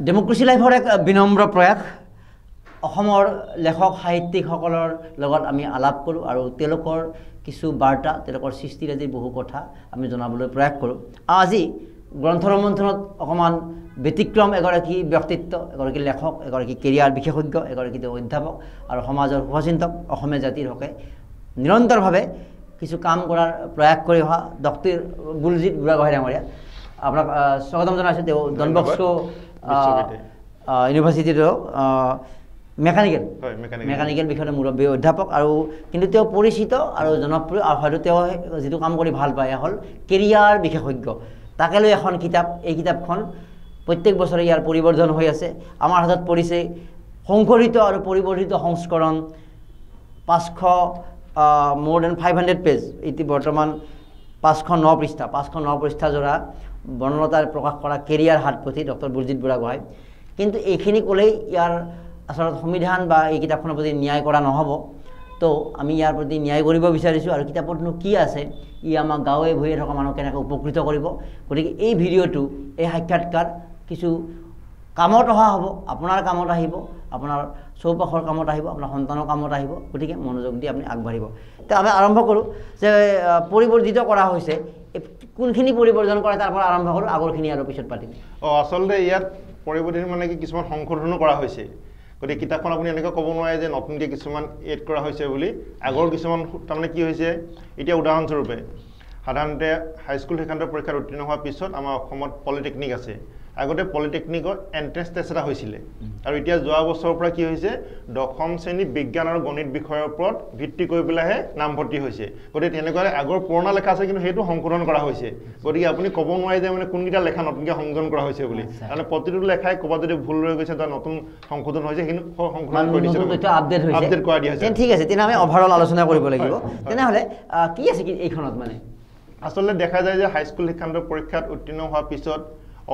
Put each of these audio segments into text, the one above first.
ডেমক্ৰেসি লাইফৰ এক বিনম্ৰ প্ৰয়াস অসমৰ লেখক সাহিত্যিকসকলৰ লগত আমি আলাপ কৰোঁ আৰু তেওঁলোকৰ কিছু বাৰ্তা তেওঁলোকৰ সৃষ্টিৰাজিৰ বহু কথা আমি জনাবলৈ প্ৰয়াস কৰোঁ আজি গ্ৰন্থৰ মন্থনত অকমান ব্যতিক্ৰম এগৰাকী ব্যক্তিত্ব এগৰাকী লেখক এগৰাকী কেৰিয়াৰ বিশেষজ্ঞ এগৰাকী অধ্যাপক আৰু সমাজৰ সুচিন্তক অসমীয়া জাতিৰ হকে নিৰন্তৰভাৱে কিছু কাম কৰাৰ প্ৰয়াস কৰি অহা ডক্টৰ বুলজিৎ বুঢ়াগোহাঁই ডাঙৰীয়া আপোনাক স্বাগতম জনাইছোঁ তেওঁ ডন বস্কো ইউনিভাৰ্চিটিৰ মেকানিকেল বিষয়ৰ মুৰব্বী অধ্যাপক আৰু কিন্তু তেওঁ পৰিচিত আৰু জনপ্ৰিয় আৰু হয়তো তেওঁ যিটো কাম কৰি ভাল পায় হ'ল কেৰিয়াৰ বিশেষজ্ঞ তাকে লৈ এখন কিতাপ এই কিতাপখন প্ৰত্যেক বছৰে ইয়াৰ পৰিৱৰ্ধন হৈ আছে আমাৰ হাতত পৰিছে সংশোধিত আৰু পৰিৱৰ্ধিত সংস্কৰণ 500 more than 500 পেজ এটি বৰ্তমান 509 পৃষ্ঠা জোৰা বৰ্ণনাৰ প্ৰকাশ কৰা কেৰিয়াৰ হাতপুথি ডক্টৰ বুলজিৎ বুঢ়াগোহাঁই কিন্তু এইখিনি ক'লেই ইয়াৰ আচলতে সংবিধান বা এই কিতাপখনৰ প্ৰতি ন্যায় কৰা নহ'ব তো আমি ইয়াৰ প্ৰতি ন্যায় কৰিব বিচাৰিছোঁ আৰু কিতাপতনো কি আছে ই আমাক গাঁৱে ভূঞে থকা মানুহ কেনেকৈ উপকৃত কৰিব গতিকে এই ভিডিঅ'টো এই সাক্ষাৎকাৰ কিছু কামত অহা হ'ব আপোনাৰ কামত আহিব আপোনাৰ চৌপাশৰ কামত আহিব আপোনাৰ সন্তানৰ কামত আহিব গতিকে মনোযোগ দি আপুনি আগবাঢ়িব তো আমি আৰম্ভ কৰোঁ যে পৰিৱৰ্তিত কৰা হৈছে কোনখিনি পৰিৱৰ্তন কৰে তাৰ পৰা আৰম্ভ কৰোঁ আগৰখিনি আৰু পিছত পাতিম আচলতে ইয়াত পৰিৱৰ্তন মানে কি কিছুমান সংশোধনো কৰা হৈছে গতিকে কিতাপখন আপুনি এনেকৈ ক'ব নোৱাৰে যে নতুনকৈ কিছুমান এড কৰা হৈছে বুলি আগৰ কিছুমান তাৰমানে কি হৈছে এতিয়া উদাহৰণস্বৰূপে সাধাৰণতে হাইস্কুল শিক্ষান্ত পৰীক্ষাত উত্তীৰ্ণ হোৱাৰ পিছত আমাৰ অসমত পলিটেকনিক আছে আগতে পলিটেকনিকৰ এন্ট্ৰেন্স টেষ্ট এটা হৈছিলে আৰু এতিয়া যোৱা বছৰৰ পৰা কি হৈছে দশম শ্ৰেণী বিজ্ঞান আৰু গণিত বিষয়ৰ ওপৰত ভিত্তি কৰি পেলাইহে নামভৰ্তি হৈছে গতিকে তেনেকুৱা আগৰ পুৰণা লেখা আছে কিন্তু সেইটো সংশোধন কৰা হৈছে গতিকে আপুনি ক'ব নোৱাৰে যে মানে কোনকেইটা লেখা নতুনকৈ সংযোজন কৰা হৈছে বুলি কাৰণ প্ৰতিটো লেখাই ক'ৰবাত যদি ভুল ৰৈ গৈছে বা নতুন সংশোধন হৈছে কিন্তু সংশোধন কৰি দিছে আপডেট কৰা দিয়া হৈছে ঠিক আছে তেনে আমি অভাৰঅল আলোচনা কৰিব লাগিব তেনেহ'লে কি আছে কি এইখনত মানে আচলতে দেখা যায় যে হাইস্কুল শিক্ষান্ত পৰীক্ষাত উত্তীৰ্ণ হোৱাৰ পিছত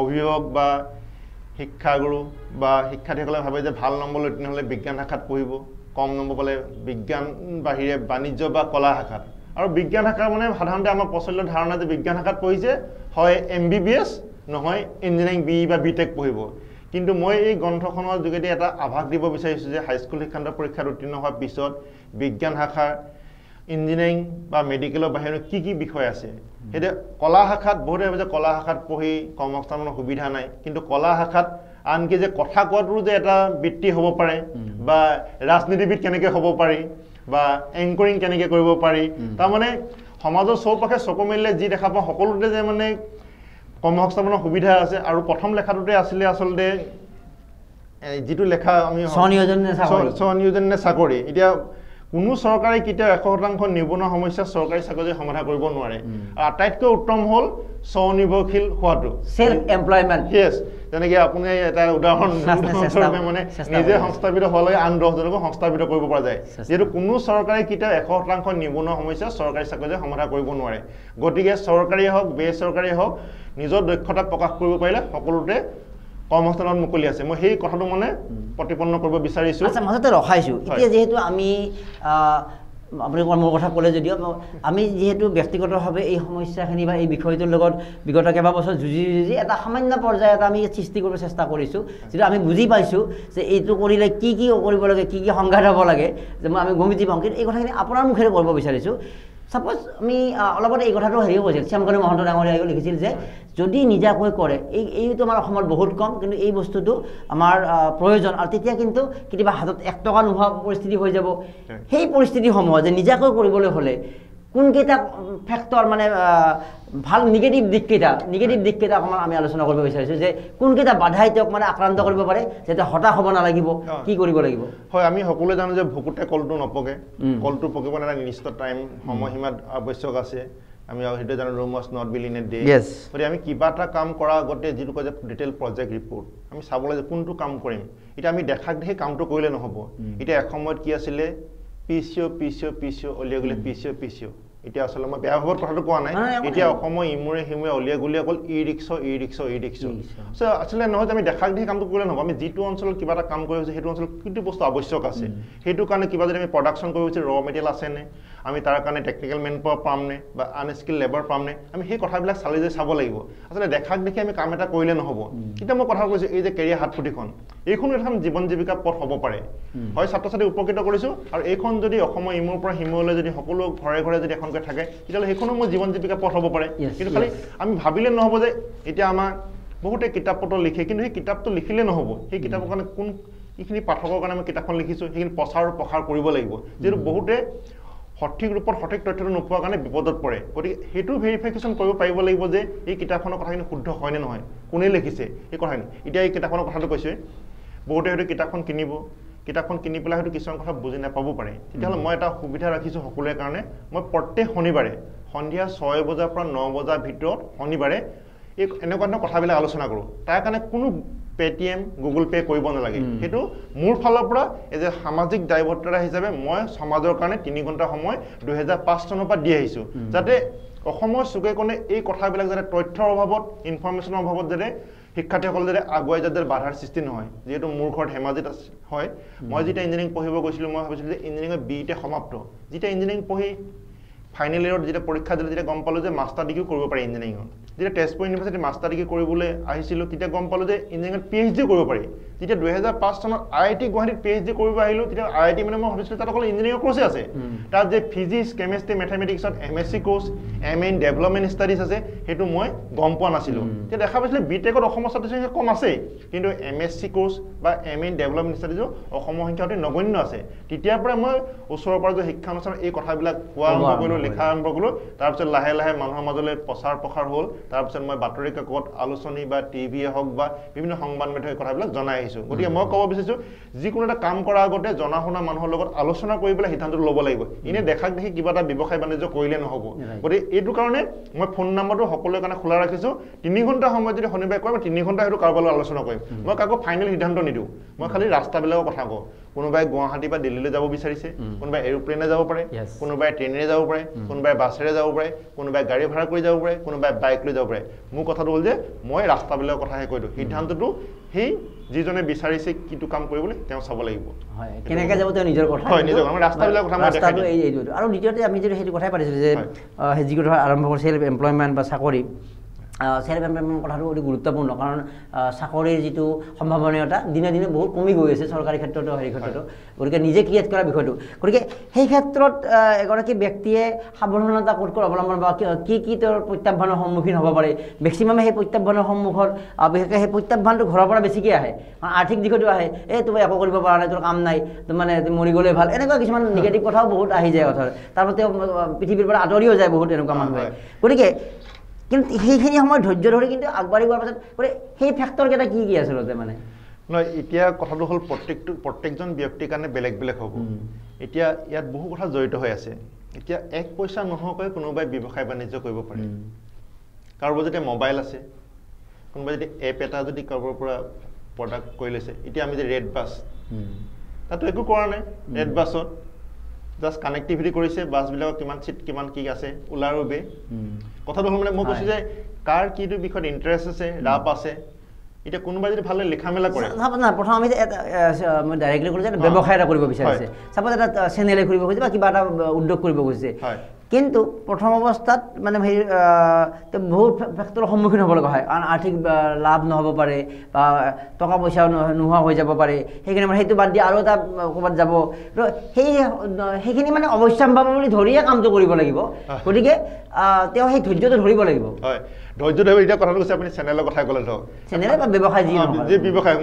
অভিভাৱক বা শিক্ষাগুৰু বা শিক্ষাৰ্থীসকলে ভাবে যে ভাল নম্বৰ উত্তীৰ্ণ হ'লে বিজ্ঞান শাখাত পঢ়িব কম নম্বৰ পালে বিজ্ঞান বাহিৰে বাণিজ্য বা কলা শাখাত আৰু বিজ্ঞান শাখাৰ মানে সাধাৰণতে আমাৰ প্ৰচলিত ধাৰণা যে বিজ্ঞান শাখাত পঢ়িছে হয় MBBS নহয় ইঞ্জিনিয়াৰিং BE বা BTech পঢ়িব কিন্তু মই এই গ্ৰন্থখনৰ যোগেদি এটা আভাস দিব বিচাৰিছোঁ যে হাইস্কুল শিক্ষান্ত পৰীক্ষাত উত্তীৰ্ণ হোৱাৰ পিছত বিজ্ঞান শাখাৰ ইঞ্জিনিয়াৰিং বা মেডিকেলৰ বাহিৰে কি কি বিষয় আছে এতিয়া কলা শাখাত বহুতে ভাবে যে কলা শাখাত পঢ়ি কৰ্মসংস্থাপনৰ সুবিধা নাই কিন্তু কলা শাখাত আনকি যে কথা কোৱাটোৰো যে এটা বৃত্তি হ'ব পাৰে বা ৰাজনীতিবিদ কেনেকৈ হ'ব পাৰি বা এংকৰিং কেনেকৈ কৰিব পাৰি তাৰমানে সমাজৰ চৌপাশে চকু মেলিলে যি দেখা পাওঁ সকলোতে যে মানে কৰ্মসংস্থাপনৰ সুবিধা আছে আৰু প্ৰথম লেখাটোতে আছিলে আচলতে যিটো লেখা আমি স্বনিয়োজন নে চাকৰি এতিয়া কোনো চৰকাৰে কেতিয়াও 100% নিবনুৱা সমস্যা চৰকাৰী চাকৰি সমাধান কৰিব নোৱাৰে আটাইতকৈ উত্তম হ'ল স্বনিৰ্ভৰশীল হোৱাটো সেলফ এমপ্লয়মেন্ট ইয়েস যেনেকৈ আপুনি এটা উদাহৰণ মানে নিজে সংস্থাপিত হ'লে আন 10 জনকো সংস্থাপিত কৰিব পৰা যায় যেহেতু কোনো চৰকাৰে কেতিয়াও 100% নিবনুৱা সমস্যা চৰকাৰী চাকৰি সমাধান কৰিব নোৱাৰে গতিকে চৰকাৰী হওক বেচৰকাৰী হওক নিজৰ দক্ষতা প্ৰকাশ কৰিব পাৰিলে সকলোতে কৰ্মস্থানত মুকলি আছে মই সেই কথাটো মানে প্ৰতিপন্ন কৰিব বিচাৰিছোঁ আচ্ছা মাজতে ৰখাইছোঁ এতিয়া যেহেতু আমি আপুনি মোৰ কথা ক'লে যদিও আমি যেহেতু ব্যক্তিগতভাৱে এই সমস্যাখিনি বা এই বিষয়টোৰ লগত বিগত কেইবাবছৰ যুঁজি এটা সামান্য পৰ্যায়ত আমি সৃষ্টি কৰিব চেষ্টা কৰিছোঁ যিটো আমি বুজি পাইছোঁ যে এইটো কৰিলে কি কি কৰিব লাগে কি কি সংঘাত হ'ব লাগে যে আমি বুজি পাওঁ কিন্তু এই কথাখিনি আপোনাৰ মুখেৰে কৰিব বিচাৰিছোঁ সাপোজ আমি অলপতে এই কথাটো হেৰিও কৈছিল শ্যামকানু মহন্ত ডাঙৰীয়াইও লিখিছিল যে যদি নিজাকৈ কৰে এইটো আমাৰ অসমত বহুত কম কিন্তু এই বস্তুটো আমাৰ প্ৰয়োজন আৰু তেতিয়া কিন্তু কেতিয়াবা হাতত 1 টকা নোহোৱা পৰিস্থিতি হৈ যাব সেই পৰিস্থিতিসমূহ যে নিজাকৈ কৰিবলৈ হ'লে কোনকেইটা ফেক্টৰ মানে ভাল নিগেটিভ দিককেইটা অকণমান আমি আলোচনা কৰিব বিচাৰিছোঁ যে কোনকেইটা বাধাই তেওঁক মানে আক্ৰান্ত কৰিব পাৰে যাতে হতাশ হ'ব নালাগিব কি কৰিব লাগিব হয় আমি সকলোৱে জানো যে ভুকুতে কলটো নপকে কলটো পকিব এটা নিৰ্দিষ্ট টাইম সময়সীমাত আৱশ্যক আছে আমি সেইটো জানো room was not bill in a day গতিকে আমি কিবা এটা কাম কৰাৰ আগতে যিটো কয় যে ডিটেইল প্ৰজেক্ট ৰিপৰ্ট আমি চাবলৈ যে কোনটো কাম কৰিম এতিয়া আমি দেখাক দেখি কামটো কৰিলে নহ'ব এতিয়া এসময়ত কি আছিলে পিচিঅ উলিয়াই গ'লে পিচিঅ এতিয়া আসলে মই বেয়া ভাৱত কথাটো কোৱা নাই এতিয়া অসমৰ ইমূৰে সিমূৰে অলিয়া গলিয়া অকল ই ৰিক্সা সো আসলে নহয় যে আমি দেখাক দেখি কামটো কৰিলে নহ'ব আমি যিটো অঞ্চলত কিবা এটা কাম কৰি আছোঁ সেইটো অঞ্চলত কিটো বস্তু আৱশ্যক আছে সেইটো কাৰণে কিবা যদি আমি প্ৰডাকশ্যন কৰিব বিচাৰোঁ ৰ মেটেৰিয়েল আছেনে আমি তাৰ কাৰণে টেকনিকেল মেন পাৱাৰ পামনে বা আনস্কিল লেবাৰ পামনে আমি সেই কথাবিলাক চালি যাই চাব লাগিব আসলে দেখাক দেখি আমি কাম এটা কৰিলে নহ'ব এতিয়া মই কথা কৈছোঁ এই যে কেৰিয়াৰ হাতপুথিখন এইখন এখন জীৱন জীৱিকা পথ হ'ব পাৰে হয় ছাত্ৰ ছাত্ৰী উপকৃত কৰিছোঁ আৰু এইখন যদি অসমৰ ইমূৰৰ পৰা সিমূৰলৈ যদি সকলো ঘৰে ঘৰে যদি এখনকৈ থাকে তেতিয়াহ'লে সেইখনো মোৰ জীৱন জীৱিকা পথ হ'ব পাৰে কিন্তু খালি আমি ভাবিলে নহ'ব যে এতিয়া আমাৰ বহুতে কিতাপ পত্ৰ লিখে কিন্তু সেই কিতাপটো লিখিলে নহ'ব সেই কিতাপৰ কাৰণে কোন এইখিনি পাঠকৰ কাৰণে আমি কিতাপখন লিখিছোঁ সেইখিনি প্ৰচাৰ আৰু প্ৰসাৰ কৰিব লাগিব যিহেতু বহুতে সঠিক ৰূপত সঠিক তথ্যটো নোপোৱাৰ কাৰণে বিপদত পৰে গতিকে সেইটো ভেৰিফিকেশ্যন কৰিব পাৰিব লাগিব যে এই কিতাপখনৰ কথাখিনি শুদ্ধ হয়নে নহয় কোনে লিখিছে এই কথাখিনি এতিয়া এই কিতাপখনৰ কথাটো কৈছোঁ বহুতে হয়তো কিতাপখন কিনি পেলাই হয়তো কিছুমান কথা বুজি নাপাব পাৰে তেতিয়াহ'লে মই এটা সুবিধা ৰাখিছোঁ সকলোৰে কাৰণে মই প্ৰত্যেক শনিবাৰে সন্ধিয়া 6 বজাৰ পৰা 9 বজাৰ ভিতৰত শনিবাৰে এই এনেকুৱা ধৰণৰ কথাবিলাক আলোচনা কৰোঁ তাৰ কাৰণে কোনো পেটিএম গুগল পে কৰিব নালাগে সেইটো মোৰ ফালৰ পৰা এজ এ সামাজিক দায়বদ্ধতা হিচাপে মই সমাজৰ কাৰণে 3 ঘণ্টা সময় 2005 চনৰ পৰা দি আহিছোঁ যাতে অসমৰ চুকে কোণে এই কথাবিলাক যাতে তথ্যৰ অভাৱত ইনফৰমেশ্যনৰ অভাৱত যাতে শিক্ষাৰ্থীসকল যাতে আগুৱাই যাতে বাধাৰ সৃষ্টি নহয় যিহেতু মোৰ ঘৰত ধেমাজিত হয় মই যেতিয়া ইঞ্জিনিয়াৰিং পঢ়িব গৈছিলোঁ মই ভাবিছিলোঁ যে ইঞ্জিনিয়াৰিঙৰ বিতে সমাপ্ত যেতিয়া ইঞ্জিনিয়াৰিং পঢ়ি ফাইনেল ইয়েৰত যেতিয়া পৰীক্ষা দিলোঁ তেতিয়া গম পালোঁ যে মাষ্টাৰ ডিগ্ৰী কৰিব পাৰি ইঞ্জিনিয়াৰিঙত যেতিয়া তেজপুৰ ইউনিভাৰ্চিটি মাষ্টাৰ ডিগ্ৰী কৰিবলৈ আহিছিলোঁ তেতিয়া গম পালোঁ যে ইঞ্জিনিয়াৰিঙত PhD কৰিব পাৰি যেতিয়া 2005 চনত IIT গুৱাহাটীত PhD কৰিব আহিলোঁ তেতিয়া IIT মানে মই ভাবিছিলোঁ তাত অকল ইঞ্জিনিয়াৰিং কোৰ্ছে আছে তাত যে ফিজিক্স কেমেষ্ট্ৰি মেথমেটিক্সত MSc course MA in development studies আছে সেইটো মই গম পোৱা নাছিলোঁ তেতিয়া দেখা পাইছিলোঁ বিটেকত অসমৰ ছাত্ৰ ছাত্ৰীৰ সংখ্যা কম আছেই কিন্তু MSc কোৰ্ছ বা MA ইন ডেভেলপমেণ্ট ষ্টাডিজো অসমৰ সংখ্যা অতি নগণ্য আছে তেতিয়াৰ পৰা মই ওচৰৰ পৰা যে শিক্ষানুষ্ঠানত এই কথাবিলাক কোৱা আৰম্ভ কৰিলোঁ লিখা আৰম্ভ কৰিলোঁ তাৰপিছত লাহে লাহে মানুহৰ মাজলৈ প্ৰচাৰ প্ৰসাৰ হ'ল তাৰপিছত মই বাতৰি কাকত আলোচনী বা টিভিয়ে হওক বা বিভিন্ন সংবাদ মাধ্যমৰ কথাবিলাক জনাই আহিছোঁ গতিকে মই ক'ব বিচাৰিছোঁ যিকোনো এটা কাম কৰাৰ আগতে জনা শুনা মানুহৰ লগত আলোচনা কৰি পেলাই সিদ্ধান্তটো ল'ব লাগিব এনেই দেখাক দেখি কিবা এটা ব্যৱসায় বাণিজ্য কৰিলে নহ'ব গতিকে এইটো কাৰণে মই ফোন নম্বৰটো সকলোৰে কাৰণে খোলা ৰাখিছোঁ 3 ঘণ্টা সময় যদি শনিবাৰে কয় মই 3 ঘণ্টা সেইটো কাৰোবাৰ লগত আলোচনা কৰিম মই কাকো ফাইনেল সিদ্ধান্ত নিদিওঁ মই খালি ৰাস্তাবিলাকৰ কথা কওঁ কোনোবাই গুৱাহাটী বা দিল্লীলৈ যাব বিচাৰিছে কোনোবাই এৰোপ্লেনে যাব পাৰে কোনোবাই ট্ৰেইনেৰে যাব পাৰে কোনোবাই বাছেৰে যাব পাৰে কোনোবাই গাড়ী ভাড়া কৰি যাব পাৰে কোনোবাই বাইক লৈ যাব পাৰে মোৰ কথাটো হ'ল যে মই ৰাস্তাবিলাকৰ কথাহে কৈ দিওঁ সিদ্ধান্তটো সেই যিজনে বিচাৰিছে কিটো কাম কৰিবলৈ তেওঁ চাব লাগিব হয় কেনেকৈ যাব তেওঁ নিজৰ কথা হয় নিজৰ ৰাস্তাবিলাকৰ কথা মই দেখাই দিওঁ আৰু দ্বিতীয়তে আমি যদি সেইটো কথাই পাতিছিলোঁ যে যিটো আৰম্ভ কৰিছে সেল্ফ এমপ্লয়মেণ্ট বা চাকৰি সেল্ফ এমপ্লয়মেণ্ট কথাটো অতি গুৰুত্বপূৰ্ণ কাৰণ চাকৰিৰ যিটো সম্ভাৱনীয়তা দিনে দিনে বহুত কমি গৈ আছে চৰকাৰী ক্ষেত্ৰতো হেৰি ক্ষেত্ৰতো গতিকে নিজে ক্ৰিয়েট কৰা বিষয়টো গতিকে সেই ক্ষেত্ৰত এগৰাকী ব্যক্তিয়ে সাৱধানতা ক'ত অৱলম্বন বা কি তেওঁৰ প্ৰত্যাহ্বানৰ সন্মুখীন হ'ব পাৰে মেক্সিমামে সেই প্ৰত্যাহ্বানৰ সন্মুখত বিশেষকৈ সেই প্ৰত্যাহ্বানটো ঘৰৰ পৰা বেছিকৈ আহে আৰ্থিক দিশতো আহে তুমি একো কৰিব পৰা নাই তোৰ কাম নাই মানে মৰি গ'লে ভাল এনেকুৱা কিছুমান নিগেটিভ কথাও বহুত আহি যায় কথাৰ তাৰপৰা তেওঁ পৃথিৱীৰ পৰা আঁতৰিও যায় বহুত এনেকুৱা মানুহে গতিকে কিন্তু সেইখিনি সময় ধৈৰ্য ধৰি কিন্তু আগবাঢ়ি যোৱাৰ পাছত সেই ফেক্টৰকেইটা কি আচলতে মানে নহয় এতিয়া কথাটো হ'ল প্ৰত্যেকজন ব্যক্তিৰ কাৰণে বেলেগ বেলেগ হ'ব এতিয়া ইয়াত বহু কথা জড়িত হৈ আছে এতিয়া 1 পইচা নোহোৱাকৈ কোনোবাই ব্যৱসায় বাণিজ্য কৰিব পাৰে কাৰোবাৰ যদি মোবাইল আছে কোনোবাই যদি এপ এটা যদি কাৰোবাৰ পৰা প্ৰডাক্ট কৰি লৈছে এতিয়া আমি যে ৰেড বাছ তাতো একো কৰা নাই ৰেড বাছত জাষ্ট কানেক্টিভিটি কৰিছে বাছবিলাকৰ কিমান চিট কিমান কি আছে ওলাৰ বাবে কথাটো হ'ল মানে মই কৈছোঁ যে কাৰ কিটো বিষয়ত ইণ্টাৰেষ্ট আছে ৰাপ আছে এটা কোনোবাই যদি ভালদৰে লিখা মেলা কৰে না প্ৰথম আমি মই ডাইৰেক্টলি ক'লোঁ যে ব্যৱসায় এটা কৰিব বিচাৰিছে চাপ'জ এটা চেনেলে খুলিব খুজিছে বা কিবা এটা উদ্যোগ কৰিব খুজিছে কিন্তু প্ৰথম অৱস্থাত মানে বহুত ফেক্টৰৰ সন্মুখীন হ'ব লগা হয় কাৰণ আৰ্থিক লাভ নহ'ব পাৰে বা টকা পইচা নোহোৱা হৈ যাব পাৰে সেইখিনি মানে সেইটো বাদ দি আৰু এটা ক'ৰবাত যাব সেইখিনি মানে অৱশ্যম্ভাৱী বুলি ধৰিয়ে কামটো কৰিব লাগিব গতিকে তেওঁ সেই ধৈৰ্যটো ধৰিব লাগিব হয় ধৈৰ্য ধৰিব এতিয়া কথাটো কৈছে আপুনি চেনেলৰ কথা ক'লে ধৰক চেনেলে বা ব্যৱসায় যি ব্যৱসায়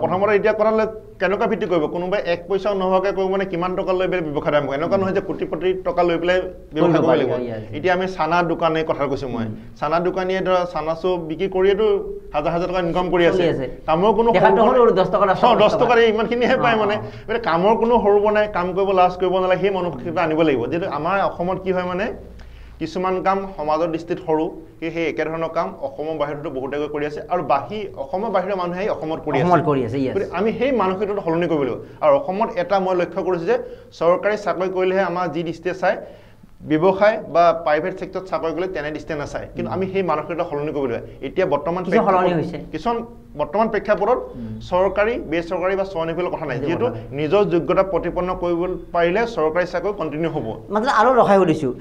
প্ৰথমতে এতিয়া কথালৈ কেনেকুৱা ভিত্তি কৰিব কোনোবাই 1 পইচাও নোহোৱাকৈ কৰিব মানে কিমান টকা লৈ পেলাই ব্যৱসায় আৰম্ভ কৰে এনেকুৱা নহয় যে কোটি টকা লৈ পেলাই ব্যৱসায় কৰিব লাগিব এতিয়া আমি চানা দোকানে কথা কৈছোঁ মই চানা দোকানীয়ে ধৰা চানা চব বিক্ৰী কৰিয়েতো হাজাৰ টকা ইনকাম কৰি আছে কামৰ কোনো 10 টকা ইমানখিনিহে পায় মানে কামৰ কোনো সৰু বনাই কাম কৰিব লাজ কৰিব নালাগে সেই মানসিকতা আনিব লাগিব যিহেতু আমাৰ অসমত কি হয় মানে কিছুমান কাম সমাজৰ দৃষ্টিত সৰু সেই একেধৰণৰ কাম অসমৰ বাহিৰতো বহুতে কৰি আছে আৰু অসমৰ বাহিৰৰ মানুহে অসমত কৰি আছে আমি সেই মানসিকতাটো সলনি কৰিব লাগিব আৰু অসমত এটা মই লক্ষ্য কৰিছোঁ যে চৰকাৰী চাকৰি কৰিলেহে আমাৰ যি দৃষ্টিয়ে চাই ব্যৱসায় বা প্ৰাইভেট সেক্টৰত চাকৰি কৰিলে তেনে দৃষ্টি নাচায় কিন্তু আমি সেই মানসিকতা সলনি কৰিব লাগিব এতিয়া বৰ্তমান কিছুমান বৰ্তমান প্ৰেক্ষাপটত চৰকাৰী বেচৰকাৰী বা স্বনিৰ্ভৰ কথা নাই যেহেতু নিজৰ যোগ্যতা প্ৰতিপন্ন কৰিব পাৰিলে চৰকাৰী চাকৰি কণ্টিনিউ হ'ব মানে আৰু ৰখাই দিছোঁ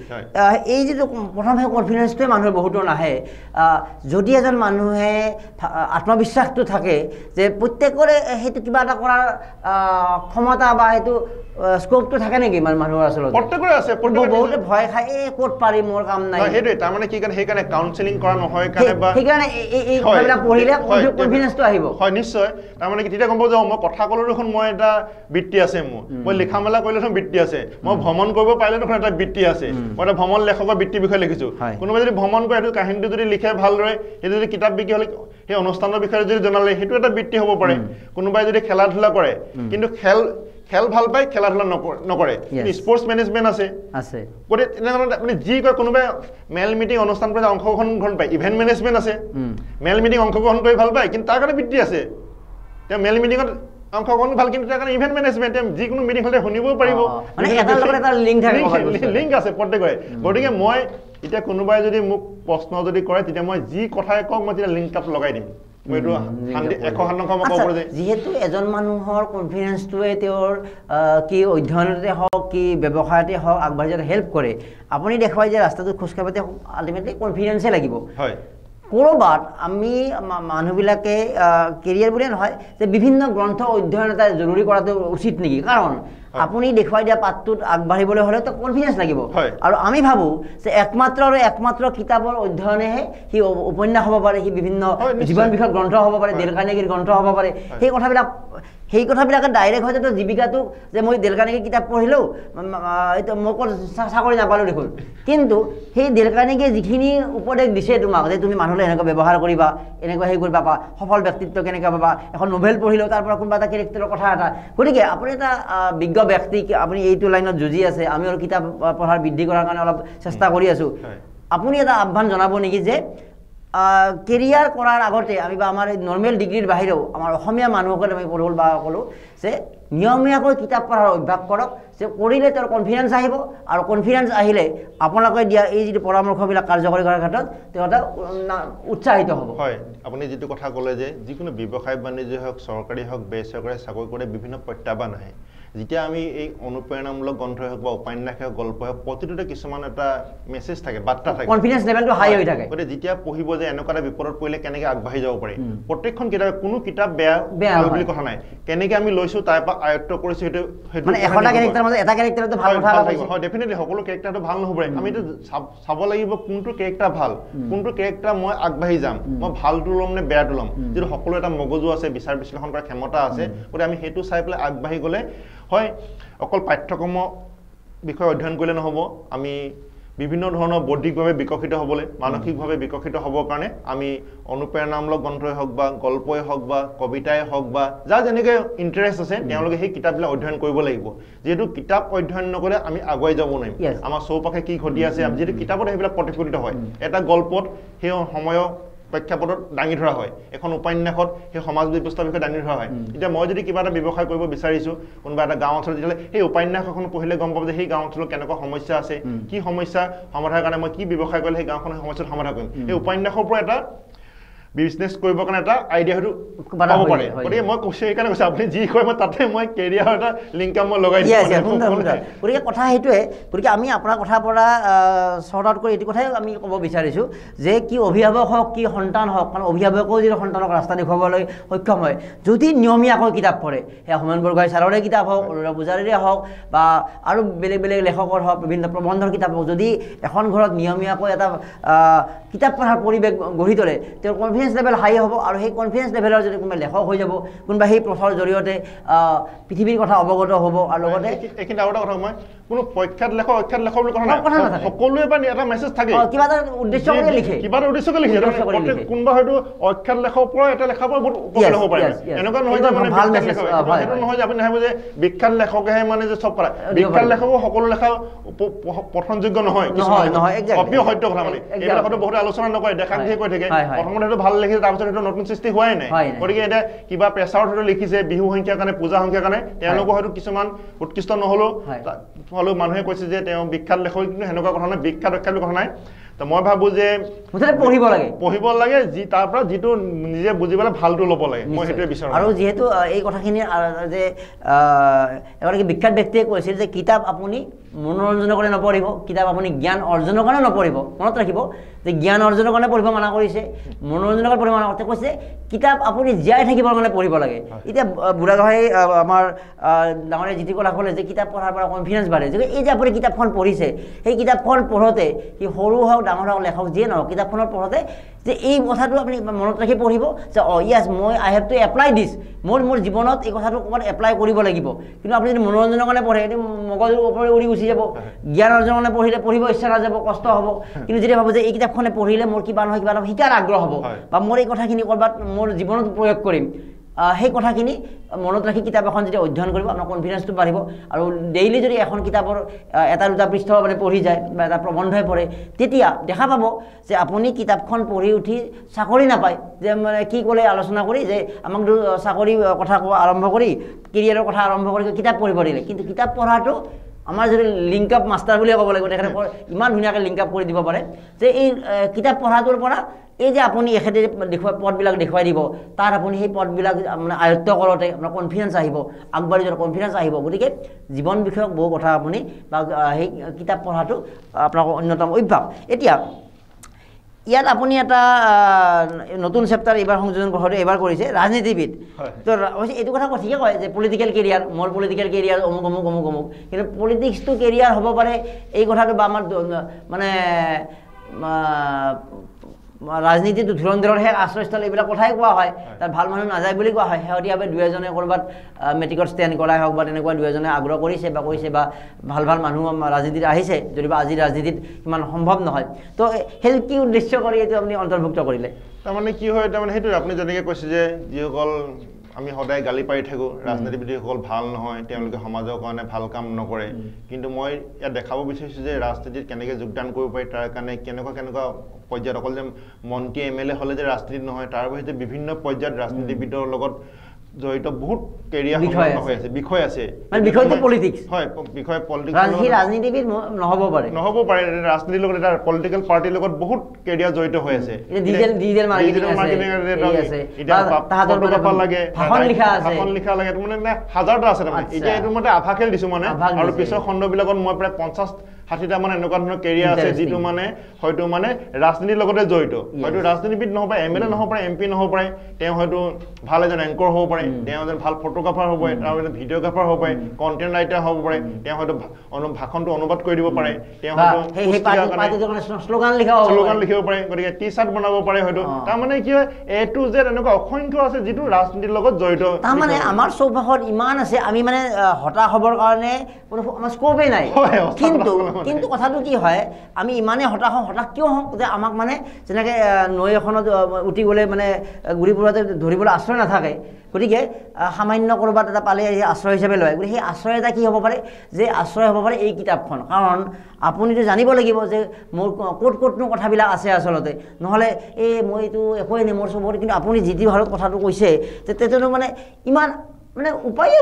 এই যিটো প্ৰথমে কনফিডেন্সটোৱে মানুহৰ বহুতো নাহে যদি এজন মানুহে আত্মবিশ্বাসটো থাকে যে প্ৰত্যেকৰে সেইটো কিবা এটা কৰাৰ ক্ষমতা বা সেইটো স্কোপটো থাকে নেকি মানুহৰ আচলতে প্ৰত্যেকৰে আছে বহুতে ভয় খায় এই ক'ত পাৰি মোৰ কাম নাই সেইটোৱে তাৰমানে কি কাৰণে সেইকাৰণে কাউন্সেলিং কৰা নহয় কাৰণে বা সেইকাৰণে এই কথাবিলাক পঢ়িলে কনফিডেন্সটো আহিব হয় নিশ্চয় তাৰমানে কি তেতিয়া গম পাব যে মই কথা ক'লেও দেখোন মই এটা বৃত্তি আছে মোৰ মই লিখা মেলা কৰিলে দেখোন বৃত্তি আছে মই ভ্ৰমণ কৰিব পাৰিলে দেখোন এটা বৃত্তি আছে মই এটা ভ্ৰমণ লেখকৰ বৃত্তিৰ বিষয়ে লিখিছোঁ কোনোবাই যদি ভ্ৰমণ কৰে সেইটো কাহিনীটো যদি লিখে ভালদৰে সেইটো যদি কিতাপ বিক্ৰী হ'লে সেই অনুষ্ঠানৰ বিষয়ে যদি জনালে সেইটো এটা বৃত্তি হ'ব পাৰে কোনোবাই যদি খেলা ধূলা কৰে কিন্তু খেল ভাল পায় খেলা ধূলা নকৰে স্পৰ্টছ মেনেজমেণ্ট আছে গতিকে তেনেধৰণে আপুনি যি কয় কোনোবাই মেল মিটিং অনুষ্ঠান কৰি অংশগ্ৰহণ পায় ইভেণ্ট মেনেজমেণ্ট আছে মেল মিটিং অংশগ্ৰহণ কৰি ভাল পায় কিন্তু তাৰ কাৰণে বৃত্তি আছে তেওঁ মেল মিটিঙত অংশগ্ৰহণ ভাল কিন্তু তাৰ কাৰণে ইভেণ্ট মেনেজমেণ্ট যিকোনো মিটিং হ'লে শুনিব পাৰিব লিংক আছে প্ৰত্যেকৰে গতিকে মই এতিয়া কোনোবাই যদি মোক প্ৰশ্ন যদি কৰে তেতিয়া মই যি কথাই কওক মই তেতিয়া লিংক আপ লগাই দিম যিহেতু এজন মানুহৰ কনফিডেন্সটোৱে তেওঁৰ কি অধ্যয়নতে হওক কি ব্যৱসায়তে হওক আগবাঢ়ি যোৱাত হেল্প কৰে আপুনি দেখুৱাই যে ৰাস্তাটোত খোজকাঢ়োতে আল্টিমেটলি কনফিডেন্সে লাগিব ক'ৰবাত আমি মানুহবিলাকে কেৰিয়াৰ বুলিয়ে নহয় যে বিভিন্ন গ্ৰন্থ অধ্যয়ন এটা জৰুৰী কৰাটো উচিত নেকি কাৰণ আপুনি দেখুৱাই দিয়া পাঠটোত আগবাঢ়িবলৈ হ'লে তো কনফিডেন্স লাগিব আৰু আমি ভাবোঁ যে একমাত্ৰ কিতাপৰ অধ্যয়নেহে সি উপন্যাস হ'ব পাৰে সি বিভিন্ন জীৱন বিষয়ক গ্ৰন্থ হ'ব পাৰে ডেল কাৰ্নেগীৰ গ্ৰন্থ হ'ব পাৰে সেই কথাবিলাকে ডাইৰেক্ট হয়তো জীৱিকাটো যে মই ডেল কাৰ্নেগীৰ কিতাপ পঢ়িলোঁ মোক চাকৰি নাপালোঁ দেখোন কিন্তু সেই ডেল কাৰ্নেগীয়ে যিখিনি উপদেশ দিছে তোমাক যে তুমি মানুহলৈ এনেকুৱা ব্যৱহাৰ কৰিবা এনেকুৱা হেৰি কৰিবা বা সফল ব্যক্তিত্ব কেনেকৈ পাবা এখন নভেল পঢ়িলেও তাৰ পৰা কোনোবা এটা কেৰেক্টাৰৰ কথা এটা গতিকে আপুনি এটা বিজ্ঞ ব্যক্তি আপুনি এইটো লাইনত যুঁজি আছে আমি আৰু কিতাপ পঢ়াৰ বৃদ্ধি কৰাৰ কাৰণে অলপ চেষ্টা কৰি আছোঁ আপুনি এটা আহ্বান জনাব নেকি যে কেৰিয়াৰ কৰাৰ আগতে আমি বা আমাৰ নৰ্মেল ডিগ্ৰীৰ বাহিৰেও আমাৰ অসমীয়া মানুহসকলে আমি পঢ়িব বা ক'লোঁ যে নিয়মীয়াকৈ কিতাপ পঢ়াৰ অভ্যাস কৰক যে কৰিলে তেওঁৰ কনফিডেন্স আহিব আৰু কনফিডেন্স আহিলে আপোনালোকে দিয়া এই যিটো পৰামৰ্শবিলাক কাৰ্যকৰী কৰাৰ ক্ষেত্ৰত তেওঁ এটা উৎসাহিত হ'ব হয় আপুনি যিটো কথা ক'লে যে যিকোনো ব্যৱসায় বাণিজ্য হওক চৰকাৰী হওক বেচৰকাৰী চাকৰি কৰে বিভিন্ন প্ৰত্যাহ্বান আহে যেতিয়া আমি এই অনুপ্ৰেৰণামূলক গ্ৰন্থই হওক বা উপন্যাস হওক গল্প হওক প্ৰতিটোতে কিছুমান এটা মেছেজ থাকে বাৰ্তা থাকে কনফিডেন্স লেভেলটো হাই হৈ থাকে গতিকে যেতিয়া পঢ়িব যে এনেকুৱা এটা বিপদত পৰিলে কেনেকৈ আগবাঢ়ি যাব পাৰি প্ৰত্যেকখন কিতাপ কোনো কিতাপ বেয়া বুলি কথা নাই কেনেকৈ আমি লৈছোঁ তাৰ পৰা আয়ত্ব কৰিছোঁ সেইটো মানে এটা কেৰেক্টাৰৰ মাজত এটা কেৰেক্টাৰটো ভাল কথা থাকিব হয় ডেফিনেটলি সকলো কেৰেক্টাৰটো ভাল নহ'ব আমি এইটো চাব লাগিব কোনটো কেৰেক্টাৰ ভাল কোনটো কেৰেক্টাৰ মই আগবাঢ়ি যাম মই ভালটো ল'ম নে বেয়াটো ল'ম যিটো সকলো এটা মগজু আছে বিচাৰ বিশ্লেষণ কৰাৰ ক্ষমতা আছে গতিকে আমি সেইটো চাই পেলাই আগবাঢ়ি গ'লে হয় অকল পাঠ্যক্ৰম বিষয়ে অধ্যয়ন কৰিলে নহ'ব আমি বিভিন্ন ধৰণৰ বৌদ্ধিকভাৱে বিকশিত হ'বলৈ মানসিকভাৱে বিকশিত হ'বৰ কাৰণে আমি অনুপ্ৰেৰণামূলক গ্ৰন্থই হওক বা গল্পই হওক বা কবিতাই হওক বা যাৰ যেনেকৈ ইণ্টাৰেষ্ট আছে তেওঁলোকে সেই কিতাপবিলাক অধ্যয়ন কৰিব লাগিব যিহেতু কিতাপ অধ্যয়ন নকৰিলে আমি আগুৱাই যাব নোৱাৰিম আমাৰ চৌপাশে কি ঘটি আছে যিহেতু কিতাপত সেইবিলাক প্ৰতিফলিত হয় এটা গল্পত সেই সময়ৰ প্ৰেক্ষাপটত দাঙি ধৰা হয় এখন উপন্যাসত সেই সমাজ ব্যৱস্থাৰ বিষয়ে দাঙি ধৰা হয় এতিয়া মই যদি কিবা এটা ব্যৱসায় কৰিব বিচাৰিছোঁ কোনোবা এটা গাঁও অঞ্চলত তেতিয়াহ'লে সেই উপন্যাস এখন পঢ়িলে গম পাব যে সেই গাঁও অঞ্চলত কেনেকুৱা সমস্যা আছে কি সমস্যা সমাধানৰ কাৰণে মই কি ব্যৱসায় কৰিলে সেই গাঁওখনৰ সমস্যাৰ সমাধান কৰিম সেই উপন্যাসৰ পৰা এটা বিজনেছ কৰিবৰ কাৰণে এটা আইডিয়া হয়তো পাব পাৰে গতিকে মই কৈছোঁ সেইকাৰণে কৈছোঁ আপুনি যি কয় মই তাতে মই কেৰিয়াৰ এটা লিংক মই লগাই দিছোঁ গতিকে কথা সেইটোৱে গতিকে আমি আপোনাৰ কথাৰ পৰা শ্বৰ্ট আউট কৰি এইটো কথাই আমি ক'ব বিচাৰিছোঁ যে কি অভিভাৱক হওক কি সন্তান হওক কাৰণ অভিভাৱকেও যদি সন্তানক ৰাস্তা দেখুৱাবলৈ সক্ষম হয় যদি নিয়মীয়াকৈ কিতাপ পঢ়ে সেয়া হোমেন বৰগোহাঁই ছাৰৰে কিতাপ হওক অৰুণা পূজাৰীৰে হওক বা আৰু বেলেগ বেলেগ লেখকৰ হওক বিভিন্ন প্ৰবন্ধৰ কিতাপ হওক যদি এখন ঘৰত নিয়মীয়াকৈ এটা কিতাপ পঢ়াৰ পৰিৱেশ গঢ়ি তোলে তেওঁৰ কনফিডেন্স লেভেল হাই হ'ব আৰু সেই কনফিডেন্স লেভেলৰ যদি কোনোবা লেখক হৈ যাব কোনোবা সেই পথৰ জৰিয়তে পৃথিৱীৰ কথা অৱগত হ'ব আৰু লগতে এইখিনি আৰু এটা কথা মই কোনো প্ৰখ্যাত লেখক অখ্যাত লেখক বুলি কথা নাই সকলোৱে পৰা এটা মেছেজ থাকে কিবা এটা উদ্দেশ্য কৰি লিখে কিবা এটা উদ্দেশ্য কৰি লিখে কোনোবা হয়তো অখ্যাত লেখকৰ পৰা এটা লেখাৰ পৰা বহুত উপকাৰ হ'ব পাৰে এনেকুৱা নহয় যে মানে ভাল লেখক সেইটো নহয় যে আপুনি ভাবিব যে বিখ্যাত লেখকেহে মানে যে চব পাৰে বিখ্যাত লেখকো সকলো লেখা পঠনযোগ্য নহয় নহয় অপ্ৰিয় সত্য কথা মানে এইবিলাক হয়তো বহুত আলোচনা নকৰে দেখাক দিয়ে কৈ থাকে প্ৰথমতে সেইটো ভাল লিখিছে তাৰপিছত সেইটো নতুন সৃষ্টি হোৱাই নাই গতিকে এটা কিবা প্ৰেছাৰত সেইটো লিখিছে বিহু সংখ্যাৰ কাৰণে পূজা সংখ্যাৰ কাৰণে তেওঁলোকৰ হয়তো কিছুমান উৎকৃষ্ট নহ'লেও হ'লেও মানুহে কৈছে যে তেওঁ বিখ্যাত লেখক কিন্তু সেনেকুৱা কথা নাই বিখ্যাত কথা নাই তো মই ভাবো যে পঢ়িব লাগে যি তাৰ পৰা যিটো নিজে বুজি পেলাই ভালটো ল'ব লাগে মই সেইটোৱে বিচাৰোঁ আৰু যিহেতু এই কথাখিনি যে এগৰাকী বিখ্যাত ব্যক্তিয়ে কৈছিল যে কিতাপ আপুনি মনোৰঞ্জনৰ কাৰণে নপঢ়িব কিতাপ আপুনি জ্ঞান অৰ্জনৰ কাৰণে নপঢ়িব মনত ৰাখিব যে জ্ঞান অৰ্জনৰ কাৰণে পঢ়িব মানা কৰিছে মনোৰঞ্জনৰ কাৰণে পঢ়িব মানা কৰিছে কৈছে কিতাপ আপুনি জীয়াই থাকিবৰ কাৰণে পঢ়িব লাগে এতিয়া বুঢ়াগোহাঁই আমাৰ ডাঙৰীয়া জিতি কথা ক'লে যে কিতাপ পঢ়াৰ পৰা কনফিডেঞ্চ বাঢ়ে যে এই যে আপুনি কিতাপখন পঢ়িছে সেই কিতাপখন পঢ়োঁতে সি সৰু হওক ডাঙৰ হওক লেখক যিয়ে নহওক কিতাপখনত পঢ়োঁতে যে এই কথাটো আপুনি মনত ৰাখি পঢ়িব যে য়েছ মই আই হেভ টু এপ্লাই দিছ মোৰ জীৱনত এই কথাটো ক'ৰবাত এপ্লাই কৰিব লাগিব কিন্তু আপুনি যদি মনোৰঞ্জনৰ কাৰণে পঢ়ে সেইটো মগজুৰ ওপৰে উৰি গুচি যাব জ্ঞান অৰ্জনৰ কাৰণে পঢ়িব ইচ্ছা নাযাব কষ্ট হ'ব কিন্তু যেতিয়া ভাবোঁ যে এই কিতাপখনে পঢ়িলে মোৰ কিবা নহয় কিবা অলপ শিকাৰ আগ্ৰহ হ'ব বা মোৰ এই কথাখিনি ক'ৰবাত মোৰ জীৱনত প্ৰয়োগ কৰিম সেই কথাখিনি মনত ৰাখি কিতাপ এখন যদি অধ্যয়ন কৰিব আপোনাৰ কনফিডেঞ্চটো বাঢ়িব আৰু ডেইলি যদি এখন কিতাপৰ এটা দুটা পৃষ্ঠ মানে পঢ়ি যায় বা এটা প্ৰবন্ধই পঢ়ে তেতিয়া দেখা পাব যে আপুনি কিতাপখন পঢ়ি উঠি চাকৰি নাপায় যে মানে কি ক'লে আলোচনা কৰি যে আমাক চাকৰি কথা কোৱা আৰম্ভ কৰি কেৰিয়াৰৰ কথা আৰম্ভ কৰি কিতাপ পঢ়িব দিলে কিন্তু কিতাপ পঢ়াটো আমাৰ যদি লিংক আপ মাষ্টাৰ বুলিয়ে ক'ব লাগিব তেখেতে ইমান ধুনীয়াকৈ লিংক আপ কৰি দিব পাৰে যে এই কিতাপ পঢ়াটোৰ পৰা এই যে আপুনি এখেতে পদবিলাক দেখুৱাই দিব তাৰ আপুনি সেই পদবিলাক মানে আয়ত্ব কৰোঁতে আপোনাৰ কনফিডেঞ্চ আহিব আগবাঢ়ি যোৱাৰ কনফিডেঞ্চ আহিব গতিকে জীৱন বিষয়ক বহু কথা আপুনি বা সেই কিতাপ পঢ়াটো আপোনাৰ অন্যতম অভ্যাস এতিয়া ইয়াত আপুনি এটা নতুন চেপ্টাৰ এইবাৰ সংযোজন কৰোঁতে এইবাৰ কৰিছে ৰাজনীতিবিদ তো এইটো কথা ঠিকে কয় যে পলিটিকেল কেৰিয়াৰ মোৰ পলিটিকেল কেৰিয়াৰ অমুক কিন্তু পলিটিক্সটো কেৰিয়াৰ হ'ব পাৰে এই কথাটো বা আমাৰ মানে ৰাজনীতিটো ধুৰন্ধৰৰ শেষ আশ্ৰয়স্থল এইবিলাক কথাই কোৱা হয় তাত ভাল মানুহ নাযায় বুলি কোৱা হয় শেহতীয়াভাৱে দুই এজনে ক'ৰবাত মেট্ৰিকত ষ্টেণ্ড কৰাই হওক বা তেনেকুৱা দুই এজনে আগ্ৰহ কৰিছে বা কৈছে বা ভাল মানুহ ৰাজনীতিত আহিছে যদিও আজিৰ ৰাজনীতিত সিমান সম্ভৱ নহয় তো সেই কি উদ্দেশ্য কৰি এইটো আপুনি অন্তৰ্ভুক্ত কৰিলে তাৰমানে কি হয় তাৰমানে সেইটো আপুনি যেনেকৈ কৈছে যে যিসকল আমি সদায় গালি পাৰি থাকোঁ ৰাজনীতিবিদসকল ভাল নহয় তেওঁলোকে সমাজৰ কাৰণে ভাল কাম নকৰে কিন্তু মই ইয়াত দেখাব বিচাৰিছোঁ যে ৰাজনীতিত কেনেকৈ যোগদান কৰিব পাৰি তাৰ কাৰণে কেনেকুৱা পৰ্যায়ত অকল যে মন্ত্ৰী MLA হ'লে যে ৰাজনীতি নহয় তাৰ বাহিৰে বিভিন্ন পৰ্যায়ত ৰাজনীতিবিদৰ লগত জড়িত বহুত কেৰিয়াৰ হৈ আছে বিষয় আছে মানে বিষয়টো পলিটিক্স হয় বিষয় পলিটিক্স ৰাজনীতিবিদ নহ'ব পাৰে ৰাজনীতিৰ লগত এটা পলিটিকেল পাৰ্টিৰ লগত বহুত কেৰিয়াৰ জড়িত হৈ আছে ডিজিটেল মাৰ্কেটিং আছে ভাষণ লিখা লাগে মানে হাজাৰটা আছে তাৰমানে এতিয়া এইটো মতে আভা খেল দিছোঁ মানে আৰু পিছৰ খণ্ডবিলাকত মই প্ৰায় 50-60টা মানে এনেকুৱা ধৰণৰ কেৰিয়াৰ আছে যিটো মানে হয়তো মানে ৰাজনীতিৰ লগতে জড়িত হয়তো ৰাজনীতিবিদ নহ'ব পাৰে MLA নহ'ব পাৰে MP নহ'ব পাৰে তেওঁ হয়তো ভাল এজন এংকৰ হ'ব পাৰে তেওঁ এজন ভাল ফটোগ্ৰাফাৰ হ'ব পাৰে তেওঁ এজন ভিডিঅ'গ্ৰাফাৰ হ'ব পাৰে কণ্টেণ্ট ৰাইটাৰ হ'ব পাৰে তেওঁ হয়তো ভাষণটো অনুবাদ কৰি দিব পাৰে তেওঁ হয়তো শ্লোগান লিখিব পাৰে গতিকে টি-চাৰ্ট বনাব পাৰে হয়তো তাৰমানে কি হয় A to Z এনেকুৱা অসংখ্য আছে যিটো ৰাজনীতিৰ লগত জড়িত তাৰমানে আমাৰ চৌপাশত ইমান আছে আমি মানে হতাশ হ'বৰ কাৰণে কোনো আমাৰ স্কোপেই নাই কিন্তু কথাটো কি হয় আমি ইমানেই হতাশ কিয় হওঁ যে আমাক মানে যেনেকৈ নৈ এখনত উটি গ'লে মানে গুৰি পৰুৱাতে ধৰিবলৈ আশ্ৰয় নাথাকে গতিকে সামান্য ক'ৰবাত এটা পালে আশ্ৰয় হিচাপে লয় গতিকে সেই আশ্ৰয় এটা কি হ'ব পাৰে যে আশ্ৰয় হ'ব পাৰে এই কিতাপখন কাৰণ আপুনিতো জানিব লাগিব যে মোৰ ক'তনো কথাবিলাক আছে আচলতে নহ'লে মইতো একোৱেই নাই মোৰ চবতে কিন্তু আপুনি যিটো হাৰত কথাটো কৈছে তেতিয়াতো মানে ইমান মানে উপায়ে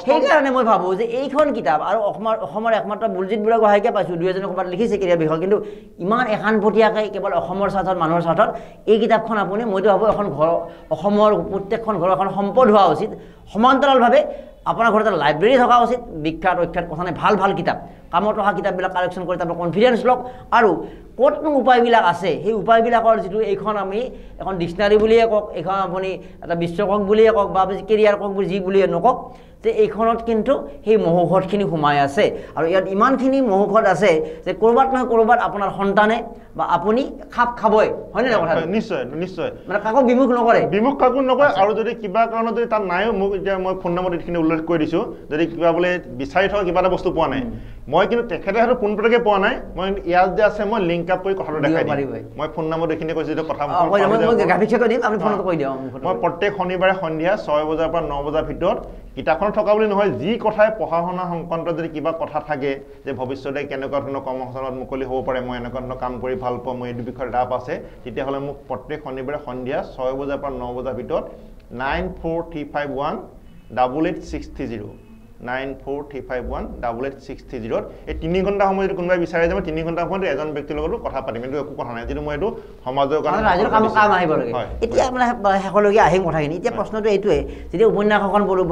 সেইকাৰণে মই ভাবোঁ যে এইখন কিতাপ আৰু অসমৰ একমাত্ৰ বুলজিৎ বুঢ়াগোহাঁইকে পাইছোঁ দুই এজনে ক'ৰবাত লিখিছে কেৰিয়াৰ বিষয়ে কিন্তু ইমান একাণপতীয়াকৈ কেৱল অসমৰ স্বাৰ্থত মানুহৰ স্বাৰ্থত এই কিতাপখন আপুনি মইতো ভাবোঁ এখন ঘৰ অসমৰ প্ৰত্যেকখন ঘৰৰ এখন সম্পদ হোৱা উচিত সমান্তৰালভাৱে আপোনাৰ ঘৰত এটা লাইব্ৰেৰী থকা উচিত বিখ্যাত কথা নাই ভাল কিতাপ কামত অহা কিতাপবিলাক কালেকশ্যন কৰি তাৰপৰা কনফিডেঞ্চ লওক আৰু ক'তনো উপায়বিলাক আছে সেই উপায়বিলাকৰ যিটো এইখন আমি এখন ডিক্সনাৰী বুলিয়ে কওক এইখন আপুনি এটা বিশ্বকক বুলিয়ে কওক বা কেৰিয়াৰ কক যি বুলিয়ে নকওক যে এইখনত কিন্তু সেই মহৌষধখিনি সোমাই আছে আৰু ইয়াত ইমানখিনি মহৌষধ আছে যে ক'ৰবাত নহয় ক'ৰবাত আপোনাৰ সন্তানে বা আপুনি খাপ খাবই হয়নে নহয় কথা নিশ্চয় মানে কাকো বিমুখ নকৰে আৰু যদি কিবা কাৰণত যদি তাত নাইও মোক এতিয়া মই ফোন নম্বৰত এইখিনি উল্লেখ কৰি দিছোঁ যদি কিবা বোলে বিচাৰি থকা কিবা এটা বস্তু পোৱা নাই মই কিন্তু তেখেতে হয়তো পোনপটীয়াকৈ পোৱা নাই মই ইয়াত যে আছে মই লিংক লিংক আপ কৰি কথাটো দেখাই দিম মই ফোন নম্বৰ দেখিনে কৈছো যে কথা মই গ্ৰাফিক্স এটা দিম আপুনি ফোনত কৈ দিও মই প্ৰত্যেক শনিবাৰে সন্ধিয়া 6 বজাৰ পৰা 9 বজাৰ ভিতৰত কিতাপখন থকা বুলি নহয় যি কথাই পঢ়া শুনা সংক্ৰান্তত যদি কিবা কথা থাকে যে ভৱিষ্যতে কেনেকুৱা ধৰণৰ কৰ্মসংস্থাপনত মুকলি হ'ব পাৰে মই এনেকুৱা ধৰণৰ কাম কৰি ভাল পাওঁ মই এই বিষয়ত ৰাপ আছে তেতিয়া হলে মোক প্ৰত্যেক শনিবাৰে সন্ধিয়া 6 বজাৰ পৰা 9 বজাৰ ভিতৰত 94351 88630 94351 এই 3 ঘণ্টা সময় যদি কোনোবাই বিচাৰে যে মই 3 ঘণ্টা সময়ত এজন ব্যক্তিৰ লগত কথা পাতিম কিন্তু একো কথা নাই যেটো মই এটো সমাজৰ কাৰণে ৰাজৰ কাম আহিব লাগে এতিয়া মানে হেকলগি আহিম কথাখিনি এতিয়া প্ৰশ্নটো এইটোৱে যদি উপন্যাসখন পঢ়ো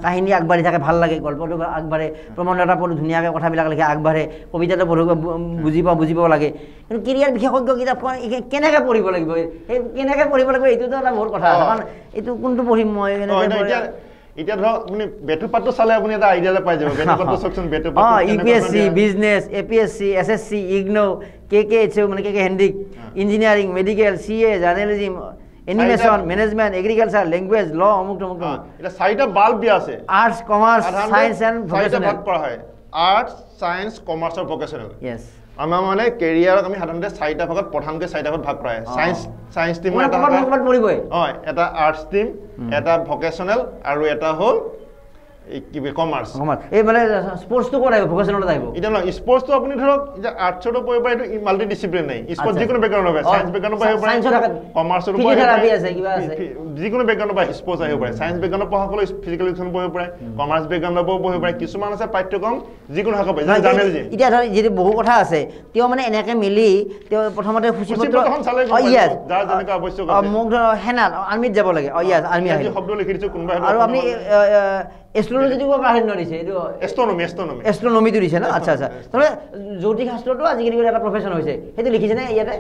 কাহিনী আগবাঢ়ি থাকে ভাল লাগে গল্পটো আগবাঢ়ে প্ৰবন্ধটা পঢ়ো ধুনীয়াকৈ কথাবিলাক লিখে আগবাঢ়ে কবিতাটো পঢ়ো বুজি পাব লাগে কিন্তু কেৰিয়াৰ বিশেষজ্ঞ কিতাপখন কেনেকৈ পঢ়িব লাগিব এই কেনেকৈ পঢ়িব লাগিব এইটোতো এটা বহুত কথা আছে কাৰণ এইটো কোনটো পঢ়িম মই এতিয়া ধৰক আপুনি বেটুপাতটো চালে আপুনি এটা আইডিয়া পাই যাব বেটুপাতটো সেকশন বেটুপাত UPSC business APSC SSC IGNOU KKHSOU মানে KK Handique engineering medical CA journalism animation management agriculture language law অমুক এটা চাৰিটা বাল্ব দিয়া আছে arts commerce science and vocational ভাগ কৰা হয় আৰ্টস সায়েন্স কমাৰ্স আৰু ভোকেশনাল यस আমাৰ মানে কেৰিয়াৰক আমি সাধাৰণতে চাৰিটা ভাগত প্ৰধানকৈ চাৰিটা ভাগত ভাগ কৰা হয় সায়েন্স টিম এটা পঢ়িবই এটা আৰ্টস টিম এটা ভোকেশনাল আৰু এটা হ'ল কি কমাৰ্স এই মানে স্পোৰ্টস তো কৰাইব ভোকেশনালত আহিব এটা না স্পোৰ্টস তো আপুনি ধৰক যে আৰ্টছটো পঢ়িব পাৰে এটো মাল্টি ডিসিপ্লিন নাই স্পোৰ্টস যিকোনো বেকগ্ৰাউণ্ড হবে সায়েন্স বেকগ্ৰাউণ্ড পঢ়িব পাৰে কমাৰ্সৰ ফিজিওথেৰাপি আছে কিবা আছে যিকোনো বেকগ্ৰাউণ্ড বা স্পোৰ্টস আহিব পাৰে সায়েন্স বেকগ্ৰাউণ্ড পঢ়াসকলে ফিজিক্যাল এডুকেশ্যন পঢ়িব পাৰে কমাৰ্স বেকগ্ৰাউণ্ড পঢ়িব পাৰে কিছুমান আছে পাঠ্যক্ৰম যিকোনো হ'ব পাৰে জাৰ্নেলিজম এতিয়া ধৰ যদি বহু কথা আছে তেও মানে এনেকে মিলি তেও প্ৰথমতে সূচীপত্ৰ ইয়াস যাৰ যেনেকা আৱশ্যক আছে মোক ধৰ হেনা আৰ্মিত যাব লাগে ইয়াস আৰ্মি আহিল শব্দ লিখি দিছো কোনবা আৰু আপুনি এস্ট্ৰোলজি দিব পাহেন নৰিছে এটো এস্ট্ৰোনমি তো দিছে না আচ্ছা তবে জ্যোতিষ শাস্ত্ৰটো আজিকালি এটা প্ৰফেশন হৈছে হেতু লিখিছে নে ইয়াতে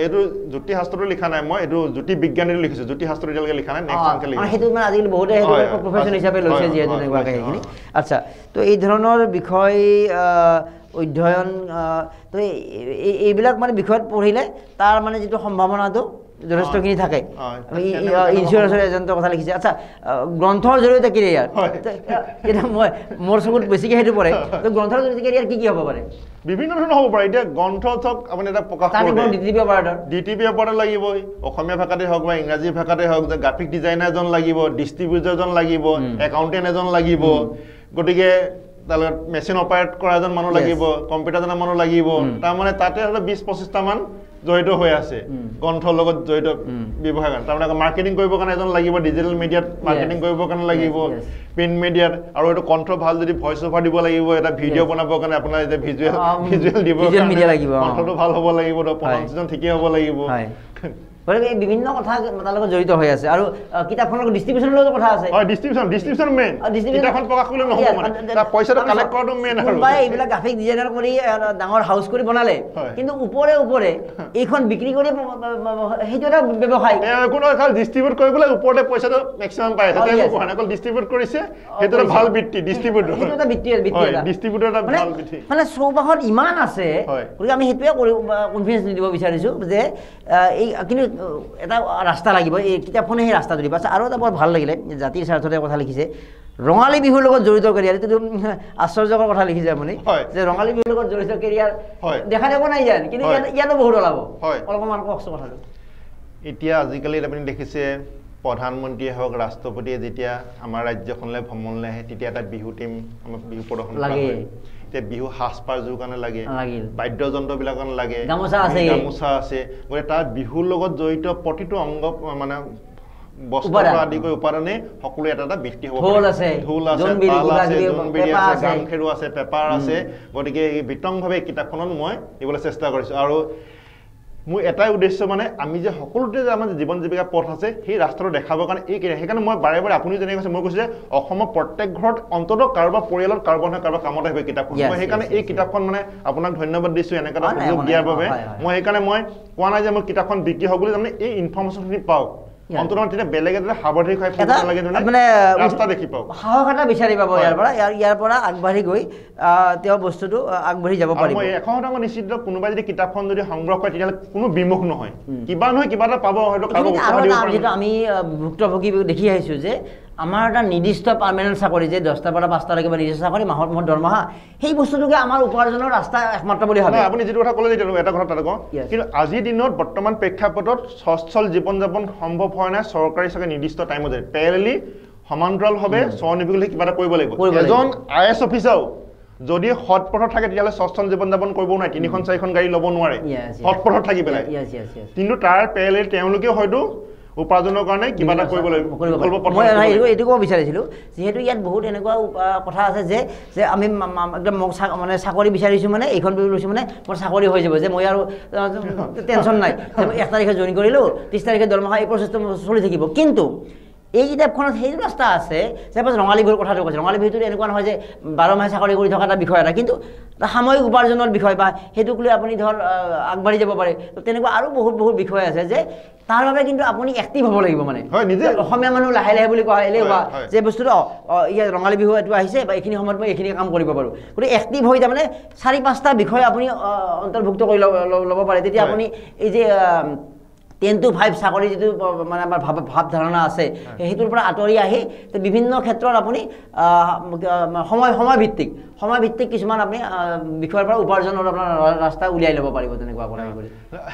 এটো জ্যোতিষ শাস্ত্ৰটো লিখা নাই মই এটো জ্যোতি বিজ্ঞানীৰ লিখিছো জ্যোতিষ শাস্ত্ৰ এতিয়ালৈকে লিখা নাই নেক্সট আনকে লিখিছো হেতু মানে আজিকালি বহুতে হেতু প্ৰফেশন হিচাপে লৈছে যেহেতু এনেকুৱা কাহিনী আচ্ছা তো এই ধৰণৰ বিষয় অধ্যয়ন তো এইবিলাক মানে বিষয়ত পঢ়িলে তাৰ মানে যেটো সম্ভাৱনাটো যথেষ্টখিনি থাকে ইন্স্যুৰেন্সৰ এজেন্টৰ কথা লিখিছে আচ্ছা গ্ৰন্থৰ জৰিয়তে কেৰিয়াৰ এটা মই মোৰ চকুত বেছিকৈ সেইটো পৰে তো গ্ৰন্থৰ জৰিয়তে কেৰিয়াৰ কি হ'ব পাৰে বিভিন্ন ধৰণৰ হ'ব পাৰে এতিয়া গ্ৰন্থ থক আপুনি এটা প্ৰকাশ কৰে ডিটিপি অপাৰেটৰ লাগিব অসমীয়া ভাষাতে হওক বা ইংৰাজী ভাষাতে হওক যে গ্ৰাফিক ডিজাইনাৰ এজন লাগিব ডিষ্ট্ৰিবিউটৰ এজন লাগিব একাউণ্টেণ্ট এজন লাগিব গতিকে তালত মেচিন অপাৰেট কৰা এজন মানুহ লাগিব কম্পিউটাৰ জনা মানুহ লাগিব তাৰ মানে তাতে 20-25টা মান জড়িত হৈ আছে গ্ৰন্থৰ লগত জড়িত ব্যৱহাৰ তাৰ মানে মাৰ্কেটিং কৰিবৰ কাৰণে এজন লাগিব ডিজিটেল মিডিয়াত মাৰ্কেটিং কৰিবৰ কাৰণে লাগিব প্ৰিন্ট মিডিয়াত আৰু এটা কণ্ঠ ভাল যদি ভয়েস ওভাৰ দিব লাগিব এটা ভিডিঅ' বনাবৰ কাৰণে আপোনাৰ যে ভিজুৱেল দিব কণ্ঠটো ভাল হ'ব লাগিব প্ৰনাউন্সিয়েচন ঠিকই হ'ব লাগিব এই বিভিন্ন কথা তাৰ লগত জড়িত হৈ আছে আৰু কিতাপখনৰ ডিস্ট্ৰিবিউচনৰ লগত কথা আছে ডিস্ট্ৰিবিউচন মেইন কিতাপখন প্ৰকাশ কৰিলে নহ'ব মানে তাৰ পইচাটো কালেক্ট কৰাটো মেইন আৰু কোনোবাই এইবিলাক গ্ৰাফিক ডিজাইনাৰ কৰি ডাঙৰ হাউচ কৰি বনালে কিন্তু ওপৰে এইখন বিক্ৰী কৰি সেইটো এটা ব্যৱসায় কোনো খাল ডিস্ট্ৰিবিউট কৰিবলৈ ওপৰতে পইচাটো মেক্সিমাম পাই আছে তেওঁলোকে অকল ডিস্ট্ৰিবিউট কৰিছে সেইটো এটা ভাল বৃত্তি ডিস্ট্ৰিবিউটৰ সেইটো এটা বৃত্তি এটা ডিস্ট্ৰিবিউটৰ এটা ভাল বৃত্তি মানে চৌপাশত ইমান আছে গতিকে আমি সেইটোৱে কনফিডেন্স দিব বিচাৰিছো যে এই কিন্তু এটা ৰাস্তা লাগিব এই কিতাপখনে সেই ৰাস্তাটো দিব আৰু এটা বৰ ভাল লাগিলে জাতিৰ স্বাৰ্থতে কথা লিখিছে ৰঙালী বিহুৰ লগত জড়িত কেৰিয়াৰ এইটো আশ্চৰ্যকৰ কথা লিখিছে আপুনি যে ৰঙালী বিহুৰ লগত জড়িত কেৰিয়াৰ দেখা যাব নাই জান কিন্তু ইয়াতো বহুত ওলাব অলপমান কষ্ট কথাটো এতিয়া আজিকালি আপুনি দেখিছে প্ৰধানমন্ত্ৰীয়ে হওক ৰাষ্ট্ৰপতিয়ে যেতিয়া আমাৰ ৰাজ্যখনলৈ ভ্ৰমণলৈ আহে তেতিয়া এটা বিহু টিম আমাৰ বিহু প্ৰদৰ্শন লাগে এতিয়া বিহু সাজপাৰযোৰ কাৰণে লাগে বাদ্যযন্ত্ৰবিলাক কাৰণে লাগে গামোচা আছে গতিকে তাৰ বিহুৰ লগত জড়িত প্ৰতিটো অংগ মানে বস্ত্ৰ আদি কৰি উপাদানে সকলো এটা এটা বৃত্তি হ'ব ঢোল আছে তাল আছে জোনবিৰি আছে গামখেৰু আছে পেপাৰ আছে গতিকে এই বিতংভাৱে কিতাপখনত মই দিবলৈ চেষ্টা কৰিছোঁ আৰু মোৰ এটাই উদ্দেশ্য মানে আমি যে সকলোতে যে আমাৰ জীৱন জীৱিকা পথ আছে সেই ৰাস্তাটো দেখাবৰ কাৰণে এই সেইকাৰণে মই বাৰে বাৰে আপুনি যেনেকৈ কৈছে মই কৈছোঁ যে অসমৰ প্ৰত্যেক ঘৰত অন্ততঃ কাৰোবাৰ পৰিয়ালত কাৰোবাৰ নহয় কাৰোবাৰ কামত আহিব কিতাপখন মই সেইকাৰণে এই কিতাপখন মানে আপোনাক ধন্যবাদ দিছোঁ এনেকুৱা এটা সুযোগ দিয়াৰ বাবে মই সেইকাৰণে মই কোৱা নাই যে মোৰ কিতাপখন বিক্ৰী হ'ব বুলি তাৰমানে এই ইনফৰ্মেশ্যনখিনি পাওক অন্ততঃ তেতিয়া বেলেগ এটা সাৱধানী খাই ফুৰিব নালাগে মানে ৰাস্তা দেখি পাওক সাহস এটা বিচাৰি পাব ইয়াৰ পৰা আগবাঢ়ি গৈ তেওঁ বস্তুটো আগবাঢ়ি যাব পাৰিব মই 100% নিশ্চিত কোনোবাই যদি কিতাপখন যদি সংগ্ৰহ কৰে তেতিয়াহ'লে কোনো বিমুখ নহয় কিবা নহয় কিবা এটা পাব হয়তো কাৰো আমি ভুক্তভোগী দেখি আহিছোঁ যে আমাৰ এটা নিৰ্দিষ্ট পাৰ্মানেণ্ট চাকৰি যে 10টাৰ পৰা 5টালৈকে বা নিৰ্দিষ্ট চাকৰি মাহত দৰমহা সেই বস্তুটোকে আমাৰ উপাৰ্জনৰ ৰাস্তা একমাত্ৰ বুলি ভাবে আপুনি যিটো কথা ক'লে এটা কথা তাতে কওঁ কিন্তু আজিৰ দিনত বৰ্তমান প্ৰেক্ষাপটত সচ্ছল জীৱন যাপন সম্ভৱ হয় নাই চৰকাৰী চাকৰি নিৰ্দিষ্ট টাইমত পেৰেলি সমান্তৰালভাৱে স্বনিৰ্ভৰশীল কিবা এটা কৰিব লাগিব এজন IAS অফিচাৰো যদি সৎ পথত থাকে তেতিয়াহ'লে সচ্ছল জীৱন যাপন কৰিব নোৱাৰে 3খন 4খন গাড়ী ল'ব নোৱাৰে সৎ পথত থাকি পেলাই কিন্তু তাৰ পেৰেলি তেওঁলোকে হয়তো উপাৰ্জনৰ কাৰণে কিবা এটা কৰিব লাগিব মই এইটো ক'ব বিচাৰিছিলোঁ যিহেতু ইয়াত বহুত এনেকুৱা কথা আছে যে আমি একদম মোক মানে চাকৰি বিচাৰিছোঁ মানে এইখন লৈছোঁ মানে মোৰ চাকৰি হৈ যাব যে মই আৰু টেনশ্যন নাই 1 তাৰিখে জইন কৰিলোঁ 30 তাৰিখে দৰমহা এই প্ৰচেছটো চলি থাকিব কিন্তু এই কিতাপখনত সেই ৰাস্তা আছে যে ৰঙালী বিহুৰ কথাটো কৈছে ৰঙালী বিহুটো এনেকুৱা নহয় যে 12 মাহে চাকৰি কৰি থকা এটা বিষয় এটা কিন্তু সাময়িক উপাৰ্জনৰ বিষয় বা সেইটোক লৈ আপুনি ধৰ আগবাঢ়ি যাব পাৰে তেনেকুৱা আৰু বহুত বিষয় আছে যে তাৰ বাবে কিন্তু আপুনি এক্টিভ হ'ব লাগিব মানে অসমীয়া মানুহ লাহে লাহে বুলি কোৱা এলেহুৱা যে বস্তুটো ইয়াত ৰঙালী বিহু এইটো আহিছে বা এইখিনি সময়ত মই এইখিনি কাম কৰিব পাৰোঁ গতিকে এক্টিভ হৈ তাৰমানে 4-5টা বিষয় আপুনি অন্তৰ্ভুক্ত কৰি ল'ব পাৰে তেতিয়া আপুনি এই যে 10 to 5 চাকৰি যিটো মানে আমাৰ ভাৱ ধাৰণা আছে সেইটোৰ পৰা আঁতৰি আহি বিভিন্ন ক্ষেত্ৰত আপুনি সময় ভিত্তিক কিছুমান আপুনি বিষয়ৰ পৰা উপাৰ্জনৰ আপোনাৰ ৰাস্তা উলিয়াই ল'ব পাৰিব তেনেকুৱা কথা কৰি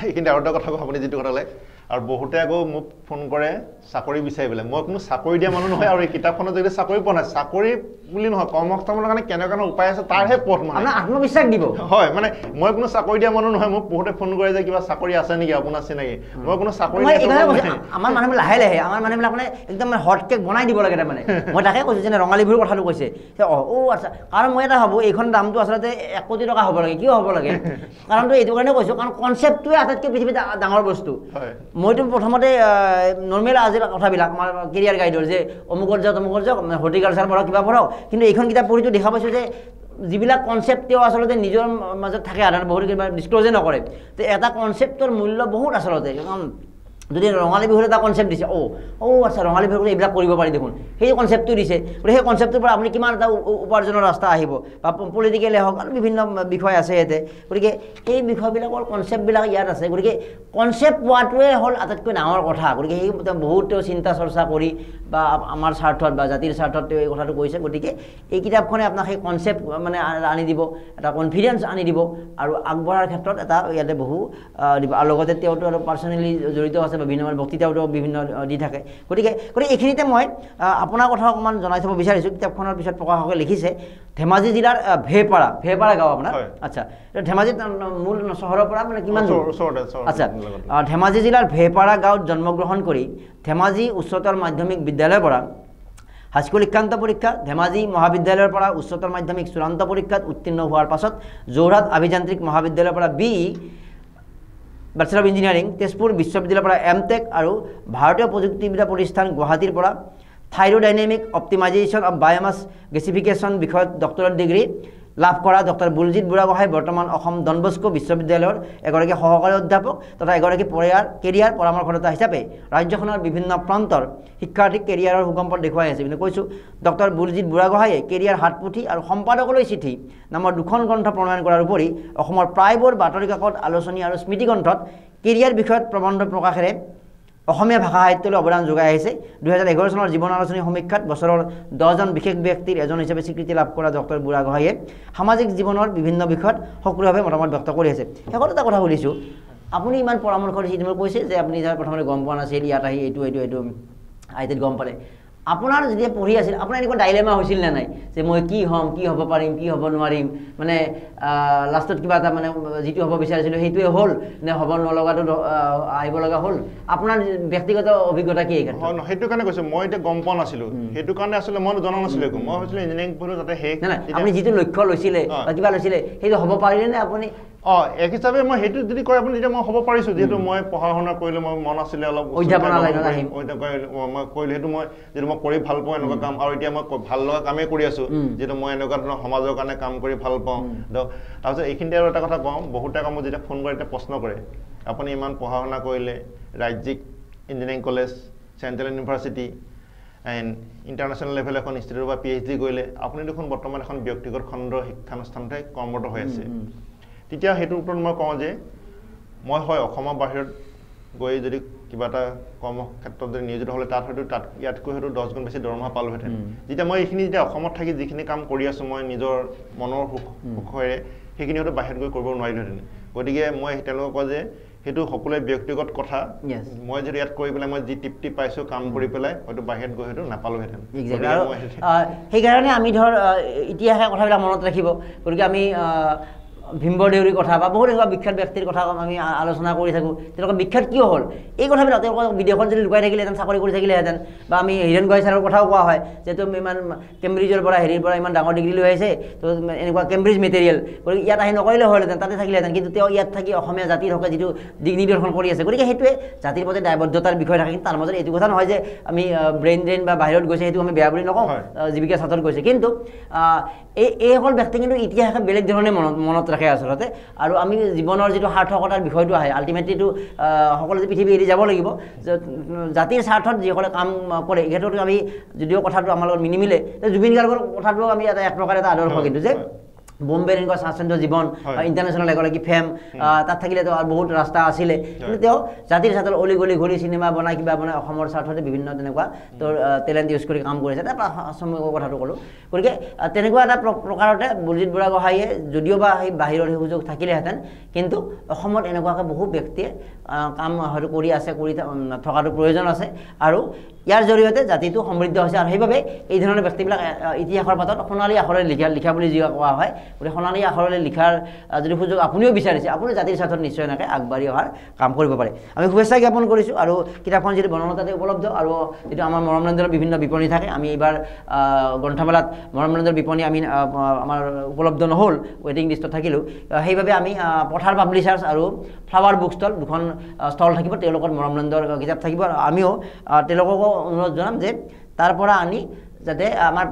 এইখিনি আৰু এটা কথা আপুনি যিটো কথা ক'লে আৰু বহুতে আকৌ মোক ফোন কৰে চাকৰি বিচাৰি পেলাই মই কোনো চাকৰি দিয়া মানুহ নহয় আৰু এই কিতাপখনত যদি চাকৰি পোৱা নাই চাকৰি বুলি নহয় কৰ্মসংস্থাপনৰ কাৰণে কেনেকুৱা উপায় আছে তাৰহে পথ মানে আপোনাৰ আত্মবিশ্বাস দিব হয় মানে মই কোনো চাকৰি দিয়া মানুহ নহয় মোক বহুতে ফোন কৰে যে কিবা চাকৰি আছে নেকি আপোনাৰ চিনাকি মই কোনো চাকৰি আমাৰ মানুহবিলাক লাহে আমাৰ মানুহবিলাক মানে একদম হট কেক বনাই দিব লাগে তাৰমানে মই তাকে কৈছোঁ যেনে ৰঙালী বিহুৰ কথাটো কৈছে আচ্ছা কাৰণ মই এটা ভাবোঁ এইখন দামটো আচলতে 1 কোটি টকা হ'ব লাগে কিয় হ'ব লাগে কাৰণটো এইটো কাৰণে কৈছোঁ কাৰণ কনচেপ্টটোৱে আটাইতকৈ পৃথিৱীত ডাঙৰ বস্তু মইতো প্ৰথমতে নৰ্মেল আজিৰ কথাবিলাক আমাৰ কেৰিয়াৰ গাইডৰ যে অমুকত যাওক হৰ্টিকালচাৰ পঢ়ক কিবা পঢ়ক কিন্তু এইখন কিতাপ পঢ়িটো দেখা পাইছোঁ যে যিবিলাক কনচেপ্ট তেওঁ আচলতে নিজৰ মাজত থাকে সাধাৰণতে বহুত কিবা ডিছক্ল'জে নকৰে তো এটা কনচেপ্টৰ মূল্য বহুত আচলতে যদি ৰঙালী বিহুৰ এটা কনচেপ্ট দিছে আচ্ছা ৰঙালী বিহুৰ এইবিলাক কৰিব পাৰি দেখোন সেই কনচেপ্টটো দিছে গতিকে সেই কনচেপ্টটোৰ পৰা আপুনি কিমান এটা উপাৰ্জনৰ ৰাস্তা আহিব বা পলিটিকেলে হওক আৰু বিভিন্ন বিষয় আছে ইয়াতে গতিকে এই বিষয়বিলাকৰ কনচেপ্টবিলাক ইয়াত আছে গতিকে কনচেপ্ট পোৱাটোৱে হ'ল আটাইতকৈ ডাঙৰ কথা গতিকে সেই বহুত চিন্তা চৰ্চা কৰি বা আমাৰ স্বাৰ্থত বা জাতিৰ স্বাৰ্থত তেওঁ এই কথাটো কৈছে গতিকে এই কিতাপখনে আপোনাক সেই কনচেপ্ট মানে আনি দিব এটা কনফিডেঞ্চ আনি দিব আৰু আগবঢ়াৰ ক্ষেত্ৰত এটা ইয়াতে বহু দিব আৰু লগতে তেওঁতো আৰু পাৰ্চনেলি জড়িত আছে বিভিন্ন বক্তৃতাওতো বিভিন্ন দি থাকে গতিকে এইখিনিতে মই আপোনাৰ কথা অকণমান জনাই থ'ব বিচাৰিছোঁ কিতাপখনৰ পিছত প্ৰকাশকে লিখিছে ধেমাজি জিলাৰ ভেপাৰা গাঁও আপোনাৰ আচ্ছা ধেমাজি মূল চহৰৰ পৰা মানে কিমান আচ্ছা ধেমাজি জিলাৰ ভেপাৰা গাঁৱত জন্মগ্ৰহণ কৰি ধেমাজি উচ্চতৰ মাধ্যমিক বিদ্যালয়ৰ পৰা হাইস্কুল শিক্ষান্ত পৰীক্ষা ধেমাজি মহাবিদ্যালয়ৰ পৰা উচ্চতৰ মাধ্যমিক চূড়ান্ত পৰীক্ষাত উত্তীৰ্ণ হোৱাৰ পাছত যোৰহাট আভিযান্ত্ৰিক মহাবিদ্যালয়ৰ পৰা BE bachelor of engineering Tezpur বিশ্ববিদ্যালয়ৰ পৰা M.Tech আৰু ভাৰতীয় প্ৰযুক্তিবিদ্যা প্ৰতিষ্ঠান গুৱাহাটীৰ পৰা থাইৰ'ডাইনামিক অপ্টিমাইজেশ্যন অফ বায়'মাছ গেছিফিকেশ্যন বিষয়ত ডক্টৰেট ডিগ্ৰী লাভ কৰা ডক্টৰ বুলজিৎ বুঢ়াগোহাঁই বৰ্তমান অসম ডন বস্কো বিশ্ববিদ্যালয়ৰ এগৰাকী সহকাৰী অধ্যাপক তথা এগৰাকী কেৰিয়াৰ পৰামৰ্শদাতা হিচাপে ৰাজ্যখনৰ বিভিন্ন প্ৰান্তৰ শিক্ষাৰ্থীক কেৰিয়াৰৰ সুগম পথ দেখুৱাই আছে বুলি কৈছোঁ ডক্টৰ বুলজিৎ বুঢ়াগোহাঁয়ে কেৰিয়াৰ হাতপুথি আৰু সম্পাদকলৈ চিঠি নামৰ 2খন গ্ৰন্থ প্ৰণয়ন কৰাৰ উপৰি অসমৰ প্ৰায়বোৰ বাতৰি কাকত আলোচনী আৰু স্মৃতিগ্ৰন্থত কেৰিয়াৰ বিষয়ত প্ৰবন্ধ প্ৰকাশেৰে অসমীয়া ভাষা সাহিত্যলৈ অৱদান যোগাই আহিছে 2011 চনৰ জীৱন আলোচনী সমীক্ষাত বছৰৰ 10জন বিশেষ ব্যক্তিৰ এজন হিচাপে স্বীকৃতি লাভ কৰা ডক্টৰ বুঢ়াগোহাঁয়ে সামাজিক জীৱনৰ বিভিন্ন বিষয়ত সক্ৰিয়ভাৱে মতামত ব্যক্ত কৰি আছে শেষত এটা কথা সুধিছোঁ আপুনি ইমান পৰামৰ্শ দিছে ইতিমধ্যে কৈছে যে আপুনি যাৰ প্ৰথমতে গম পোৱা নাছিল ইয়াত আহি এইটো আইটিত গম পালে আপোনাৰ যেতিয়া পঢ়ি আছিল আপোনাৰ এনেকুৱা ডাইলেমা হৈছিল নে নাই যে মই কি হ'ম কি হ'ব পাৰিম কি হ'ব নোৱাৰিম মানে লাষ্টত কিবা এটা মানে যিটো হ'ব বিচাৰিছিলোঁ সেইটোৱে হ'ল নে হ'ব নলগাটো আহিব লগা হ'ল আপোনাৰ ব্যক্তিগত অভিজ্ঞতা কি এইখন সেইটো কাৰণে কৈছোঁ মই এতিয়া গম পোৱা নাছিলোঁ সেইটো কাৰণে আচলতে মই জনা নাছিলোঁ একো মই ভাবিছিলোঁ ইঞ্জিনিয়াৰিং পঢ়িলোঁ যাতে শেষ নাই আপুনি যিটো লক্ষ্য লৈছিলে বা কিবা লৈছিলে সেইটো হ'ব পাৰিলে নে আপুনি এক হিচাপে মই সেইটো যদি কয় আপুনি তেতিয়া মই হ'ব পাৰিছোঁ যিহেতু মই পঢ়া শুনা কৰিলোঁ মই মন আছিলে অলপ অধ্যাপনা লাইনত আহিম মই কৰিলোঁ সেইটো মই যিটো মই কৰি ভাল পাওঁ এনেকুৱা কাম আৰু এতিয়া মই ভাল লগা কামেই কৰি আছোঁ যিহেতু মই এনেকুৱা ধৰণৰ সমাজৰ কাৰণে কাম কৰি ভাল পাওঁ তাৰপিছত এইখিনিতে আৰু এটা কথা কওঁ বহুতে কামত যেতিয়া ফোন কৰে এতিয়া প্ৰশ্ন কৰে আপুনি ইমান পঢ়া শুনা কৰিলে ৰাজ্যিক engineering college central university and international level এখন ইনষ্টিটিউটৰ পৰা PhD কৰিলে আপুনি দেখোন বৰ্তমান এখন ব্যক্তিগত খণ্ডৰ শিক্ষানুষ্ঠানতে কৰ্মৰত হৈ আছে তেতিয়া সেইটোৰ ওপৰত মই কওঁ যে মই হয় অসমৰ বাহিৰত গৈ যদি কিবা এটা কৰ্মক্ষেত্ৰত যদি নিয়োজিত হ'লে তাত হয়তো ইয়াতকৈ হয়তো 10 গুণ বেছি দৰমহা পালোহেঁতেন যেতিয়া মই এইখিনি যেতিয়া অসমত থাকি যিখিনি কাম কৰি আছোঁ মই নিজৰ মনৰ সুখেৰে সেইখিনি হয়তো বাহিৰত গৈ কৰিব নোৱাৰিলোহেঁতেন গতিকে মই তেওঁলোকক কওঁ যে সেইটো সকলোৱে ব্যক্তিগত কথা মই যদি ইয়াত কৰি পেলাই মই যি তৃপ্তি পাইছোঁ কাম কৰি পেলাই হয়তো বাহিৰত গৈ হয়তো নাপালোহেঁতেন সেইকাৰণে আমি ধৰ ইতিহাসৰ কথাবিলাক মনত ৰাখিব গতিকে আমি ভীমবৰ দেউৰীৰ কথা বা বহুত এনেকুৱা বিখ্যাত ব্যক্তিৰ কথা আমি আলোচনা কৰি থাকোঁ তেওঁলোকৰ বিখ্যাত কিয় হ'ল এই কথাবিলাক তেওঁলোকক বিদেশত যদি লুকাই থাকিলেহেঁতেন চাকৰি কৰি থাকিলেহেঁতেন বা আমি হীৰেণ গোহাঁই ছাৰৰ কথাও কোৱা হয় যিহেতু ইমান কেম্ব্ৰিজৰ পৰা হেৰিৰ পৰা ইমান ডাঙৰ ডিগ্ৰী লৈ আহিছে তো এনেকুৱা কেম্ব্ৰিজ মেটেৰিয়েল গতিকে ইয়াত আহি নকৰিলে হ'লহেঁতেন তাতে থাকিলেহেঁতেন কিন্তু তেওঁ ইয়াত থাকি অসমীয়া জাতিৰ হকে যিটো দিগ নিদৰ্শন কৰি আছে গতিকে সেইটোৱে জাতিৰ প্ৰতি দায়বদ্ধতাৰ বিষয় থাকে কিন্তু তাৰ মাজত এইটো কথা নহয় যে আমি ব্ৰেইন ড্ৰেইন বা বাহিৰত গৈছে সেইটো আমি বেয়া বুলি নকওঁ জীৱিকা ছাত্ৰত গৈছে কিন্তু এইসকল ব্যক্তি কিন্তু ইতিহাসে বেলেগ ধৰণে মনত ৰাখে আচলতে আৰু আমি জীৱনৰ যিটো সাৰ্থকতাৰ বিষয়টো আহে আল্টিমেটলিটো সকলো পৃথিৱী এৰি যাব লাগিব জাতিৰ স্বাৰ্থত যিসকলে কাম কৰে এই ক্ষেত্ৰত আমি যদিও কথাটো আমাৰ লগত নিমিলে জুবিন গাৰ্গৰ কথাটো আমি এক প্ৰকাৰে এটা আদৰ্শ কিন্তু যে বম্বেৰ এনেকুৱা স্বাচ্ছন্দ্য জীৱন ইণ্টাৰনেশ্যনেল এগৰাকী ফেম তাত থাকিলেতো আৰু বহুত ৰাস্তা আছিলে কিন্তু তেওঁ জাতিৰ স্বাৰ্থত অলি গলি ঘূৰি চিনেমা বনাই কিবা বনাই অসমৰ স্বাৰ্থতে বিভিন্ন তেনেকুৱা তোৰ টেলেণ্ট ইউজ কৰি কাম কৰিছে এটা কথাটো ক'লোঁ গতিকে তেনেকুৱা এটা প্ৰকাৰতে বলজিৎ বুঢ়াগোহাঁইয়ে যদিও বা সেই বাহিৰৰ সেই সুযোগ থাকিলেহেঁতেন কিন্তু অসমত এনেকুৱাকৈ বহু ব্যক্তিয়ে কাম হয়তো কৰি আছে কৰি থকাটো প্ৰয়োজন আছে আৰু ইয়াৰ জৰিয়তে জাতিটো সমৃদ্ধ হৈছে আৰু সেইবাবে এই ধৰণৰ ব্যক্তিবিলাক ইতিহাসৰ পাতত সোণালী আখৰেৰে লিখা বুলি যি কোৱা হয় গতিকে সোণালী আখৰেৰে লিখাৰ যদি সুযোগ আপুনিও বিচাৰিছে আপুনি জাতিৰ স্বাৰ্থত নিশ্চয় এনেকৈ আগবাঢ়ি অহাৰ কাম কৰিব পাৰে আমি শুভেচ্ছা জ্ঞাপন কৰিছোঁ আৰু কিতাপখন যিটো বনলতাতে উপলব্ধ আৰু যিটো আমাৰ মৰমনন্দৰ বিভিন্ন বিপণী থাকে আমি এইবাৰ গ্ৰন্থমেলাত মৰমনন্দৰ বিপণী আমি আমাৰ উপলব্ধ নহ'ল ৱেটিং লিষ্টত থাকিলোঁ সেইবাবে আমি পথাৰ পাব্লিচাৰ্ছ আৰু ফ্লাৱাৰ বুক ষ্টল দুখন ষ্টল থাকিব তেওঁলোকৰ মৰমনন্দৰ কিতাপ থাকিব আৰু আমিও তেওঁলোককো অনুৰোধ জনাম যে তাৰ পৰা আনি যাতে আমাৰ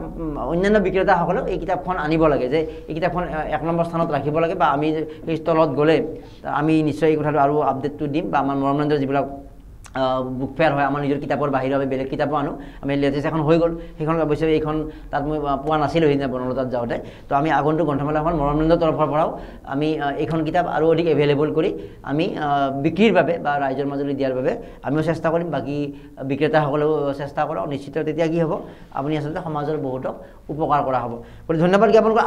অন্যান্য বিক্ৰেতাসকলেও এই কিতাপখন আনিব লাগে যে এই কিতাপখন 1 নম্বৰ স্থানত ৰাখিব লাগে বা আমি সেই ষ্টলত গ'লে আমি নিশ্চয় এই কথাটো আৰু আপডেটটো দিম বা আমাৰ মৰমনন্দৰ যিবিলাক বুক ফেয়াৰ হয় আমাৰ নিজৰ কিতাপৰ বাহিৰে আমি বেলেগ কিতাপো আনো আমি লেটেষ্ট এখন হৈ গ'ল সেইখন অৱশ্যে এইখন তাত মই পোৱা নাছিলোঁ সেইদিনা বনলতাত যাওঁতে তো আমি আগন্তুক গ্ৰন্থমেলাখন মৰমনন্দৰ তৰফৰ পৰাও আমি এইখন কিতাপ আৰু অধিক এভেইলেবল কৰি আমি বিক্ৰীৰ বাবে বা ৰাইজৰ মাজলৈ দিয়াৰ বাবে আমিও চেষ্টা কৰিম বাকী বিক্ৰেতাসকলেও চেষ্টা কৰক নিশ্চিত তেতিয়া কি হ'ব আপুনি আচলতে সমাজৰ বহুতক উপকাৰ কৰা হ'ব গতিকে ধন্যবাদ জ্ঞাপন কৰোঁ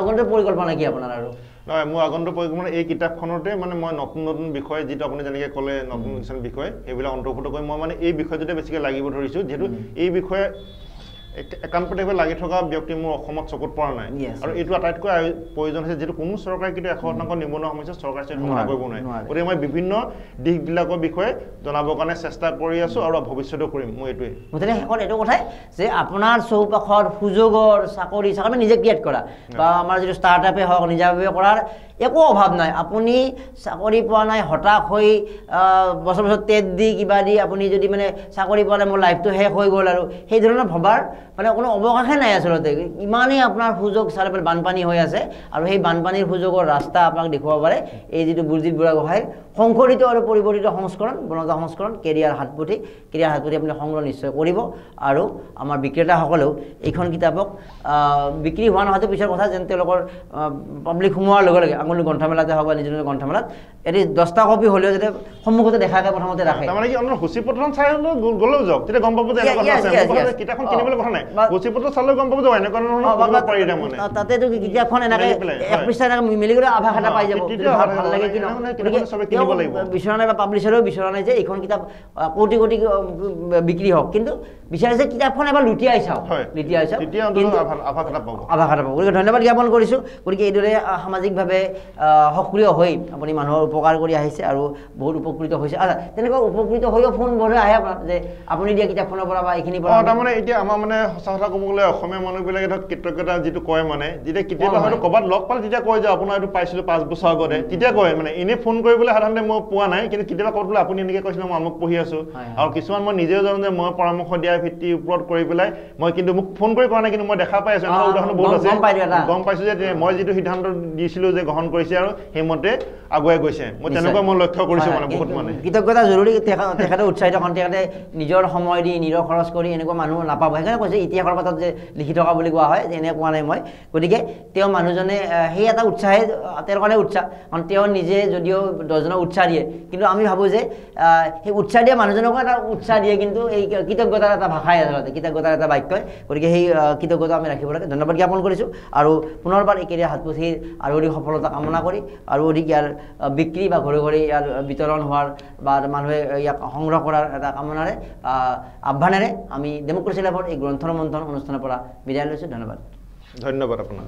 আগন্তুক পৰিকল্পনা কি আপোনাৰ আৰু নহয় মোৰ আগন্তুক পৰিকল্পনা এই কিতাপখনতে মানে মই নতুন বিষয় যিটো আপুনি যেনেকৈ ক'লে নতুন কিছুমান বিষয় সেইবিলাক অন্তৰ্ভুক্ত কৰি মই মানে এই বিষয়টোতে বেছিকৈ লাগিব ধৰিছোঁ যিহেতু এই বিষয়ে একান্তভাৱে লাগি থকা ব্যক্তি মোৰ অসমত চকুত পৰা নাই আৰু এইটো আটাইতকৈ প্ৰয়োজন হৈছে যিটো কোনো চৰকাৰে কিন্তু 100% নিবনুৱা সমস্যা চৰকাৰে সমাধান কৰিব নোৱাৰে গতিকে মই বিভিন্ন দিশবিলাকৰ বিষয়ে জনাবৰ কাৰণে চেষ্টা কৰি আছোঁ আৰু ভৱিষ্যতেও কৰিম মই এইটোৱে মুঠতে শেষত এইটো কথাই যে আপোনাৰ চৌপাশৰ সুযোগৰ চাকৰি নিজে ক্ৰিয়েট কৰা বা আমাৰ যিটো ষ্টাৰ্টআপে হওক নিজাভাৱে কৰাৰ একো অভাৱ নাই আপুনি চাকৰি পোৱা নাই হতাশ হৈ বছৰ টেট দি কিবা দি আপুনি যদি মানে চাকৰি পোৱা নাই মোৰ লাইফটো শেষ হৈ গ'ল আৰু সেই ধৰণৰ ভবাৰ মানে কোনো অৱকাশে নাই আচলতে ইমানেই আপোনাৰ সুযোগ চাৰিওফালে বানপানী হৈ আছে আৰু সেই বানপানীৰ সুযোগৰ ৰাস্তা আপোনাক দেখুৱাব পাৰে এই যিটো বলজিৎ বুঢ়াগোহাঁইৰ সংশোধিত আৰু পৰিৱৰ্তিত সংস্কৰণ বনলতা সংস্কৰণ কেৰিয়াৰ হাতপুথি আপুনি সংগ্ৰহ নিশ্চয় কৰিব আৰু আমাৰ বিক্ৰেতাসকলেও এইখন কিতাপক বিক্ৰী হোৱা নহওঁতে পিছৰ কথা যেন তেওঁলোকৰ পাব্লিক সোমোৱাৰ লগে লগে আগন্তুক গ্ৰন্থমেলাতে হওক বা নিজৰ গ্ৰন্থমেলাত এটি 10টা কপি হ'লেও যাতে সন্মুখতে দেখাকৈ প্ৰথমতে ৰাখে তাৰমানে কি আপোনাৰ সূচীপত্ৰখন চাই গ'লেও যাওক তেতিয়া গম পাব যে কিতাপখন কিনিবলৈ কথা নাই সূচীপত্ৰ চালেও গম পাব যে এনেকুৱা ধৰণৰ পাৰি তাৰমানে তাতেতো কিতাপখন এনেকৈ এক পৃষ্ঠা এনেকৈ মিলি গ'লে আভাস এটা পাই যাব ভাল লাগে কি বিচৰা নাই বা পাব্লিচাৰেও বিচৰা নাই যে এইখন কিতাপ কোটি কোটি বিক্ৰী হওক কিন্তু বিচাৰিছে কিতাপখন এবাৰ লুটিয়াই চাওক আভাস এটা পাব গতিকে ধন্যবাদ জ্ঞাপন কৰিছোঁ গতিকে এইদৰে সামাজিকভাৱে সক্ৰিয় হৈ আপুনি মানুহৰ উপকাৰ কৰি আহিছে আৰু বহুত উপকৃত হৈছে তেনেকুৱা উপকৃত হৈও ফোনবোৰহে আহে আপোনাৰ যে আপুনি দিয়া কিতাপখনৰ পৰা বা এইখিনি পৰা তাৰমানে এতিয়া আমাৰ মানে সঁচা কথা ক'ব গ'লে অসমীয়া মানুহবিলাকে ধৰক কৃতজ্ঞতা যিটো কয় মানে যেতিয়া কেতিয়াবা হয়তো ক'ৰবাত লগ পালে তেতিয়া কয় যে আপোনাৰ এইটো পাইছিলোঁ 5 বছৰ আগতে তেতিয়া কয় মানে এনেই ফোন কৰিবলৈ সাধাৰণতে মই পোৱা নাই কিন্তু কেতিয়াবা ক'ত বোলে আপুনি এনেকৈ কৈছিলে মই আমুক পঢ়ি আছোঁ আৰু কিছুমান মই নিজেও জানো যে মই পৰামৰ্শ দিয়াৰ ভিত্তিৰ ওপৰত কৰি পেলাই মই কিন্তু মোক ফোন কৰি কৰা নাই কিন্তু মই দেখা পাই আছোঁ এনেকুৱা উদাহৰণ বহুত আছে গম পাইছোঁ যে মই যিটো সিদ্ধান্ত দিছিলোঁ যে গ্ৰহণ কৰিছে আৰু সেইমতে আগুৱাই গৈছে কৰিছে মই তেনেকুৱা মই লক্ষ্য কৰিছোঁ মানে বহুত মানে কৃতজ্ঞতা জৰুৰী তেখেতে উৎসাহিত কাৰণ তেখেতে নিজৰ সময় দি নিজৰ খৰচ কৰি এনেকুৱা মানুহ নাপাব সেইকাৰণে কৈছে ইতিহাসৰ পাতত যে লিখি থকা বুলি কোৱা হয় এনে কোৱা নাই মই গতিকে তেওঁ মানুহজনে সেই এটা উৎসাহে তেওঁৰ কাৰণে উৎসাহ কাৰণ তেওঁ নিজে যদিও 10জনক উৎসাহ দিয়ে কিন্তু আমি ভাবোঁ যে সেই উৎসাহ দিয়া মানুহজনকো এটা উৎসাহ দিয়ে কিন্তু এই কৃতজ্ঞতাৰ এটা ভাষাই আচলতে কৃতজ্ঞতাৰ এটা বাক্যই গতিকে সেই কৃতজ্ঞতা আমি ৰাখিব লাগে ধন্যবাদ জ্ঞাপন কৰিছোঁ আৰু পুনৰবাৰ একেৰিয়া হাটপুথিৰ আৰু অধিক সফলতা কামনা কৰি আৰু অধিক ইয়াৰ বিক্ৰী বা ঘৰে ঘৰে ইয়াৰ বিতৰণ হোৱাৰ বা মানুহে ইয়াক সংগ্ৰহ কৰাৰ এটা কামনাৰে আহ্বানেৰে আমি ডেমক্ৰেচি লাভৰ এই গ্ৰন্থৰ মন্থন অনুষ্ঠানৰ পৰা বিদায় লৈছোঁ ধন্যবাদ ধন্যবাদ আপোনাক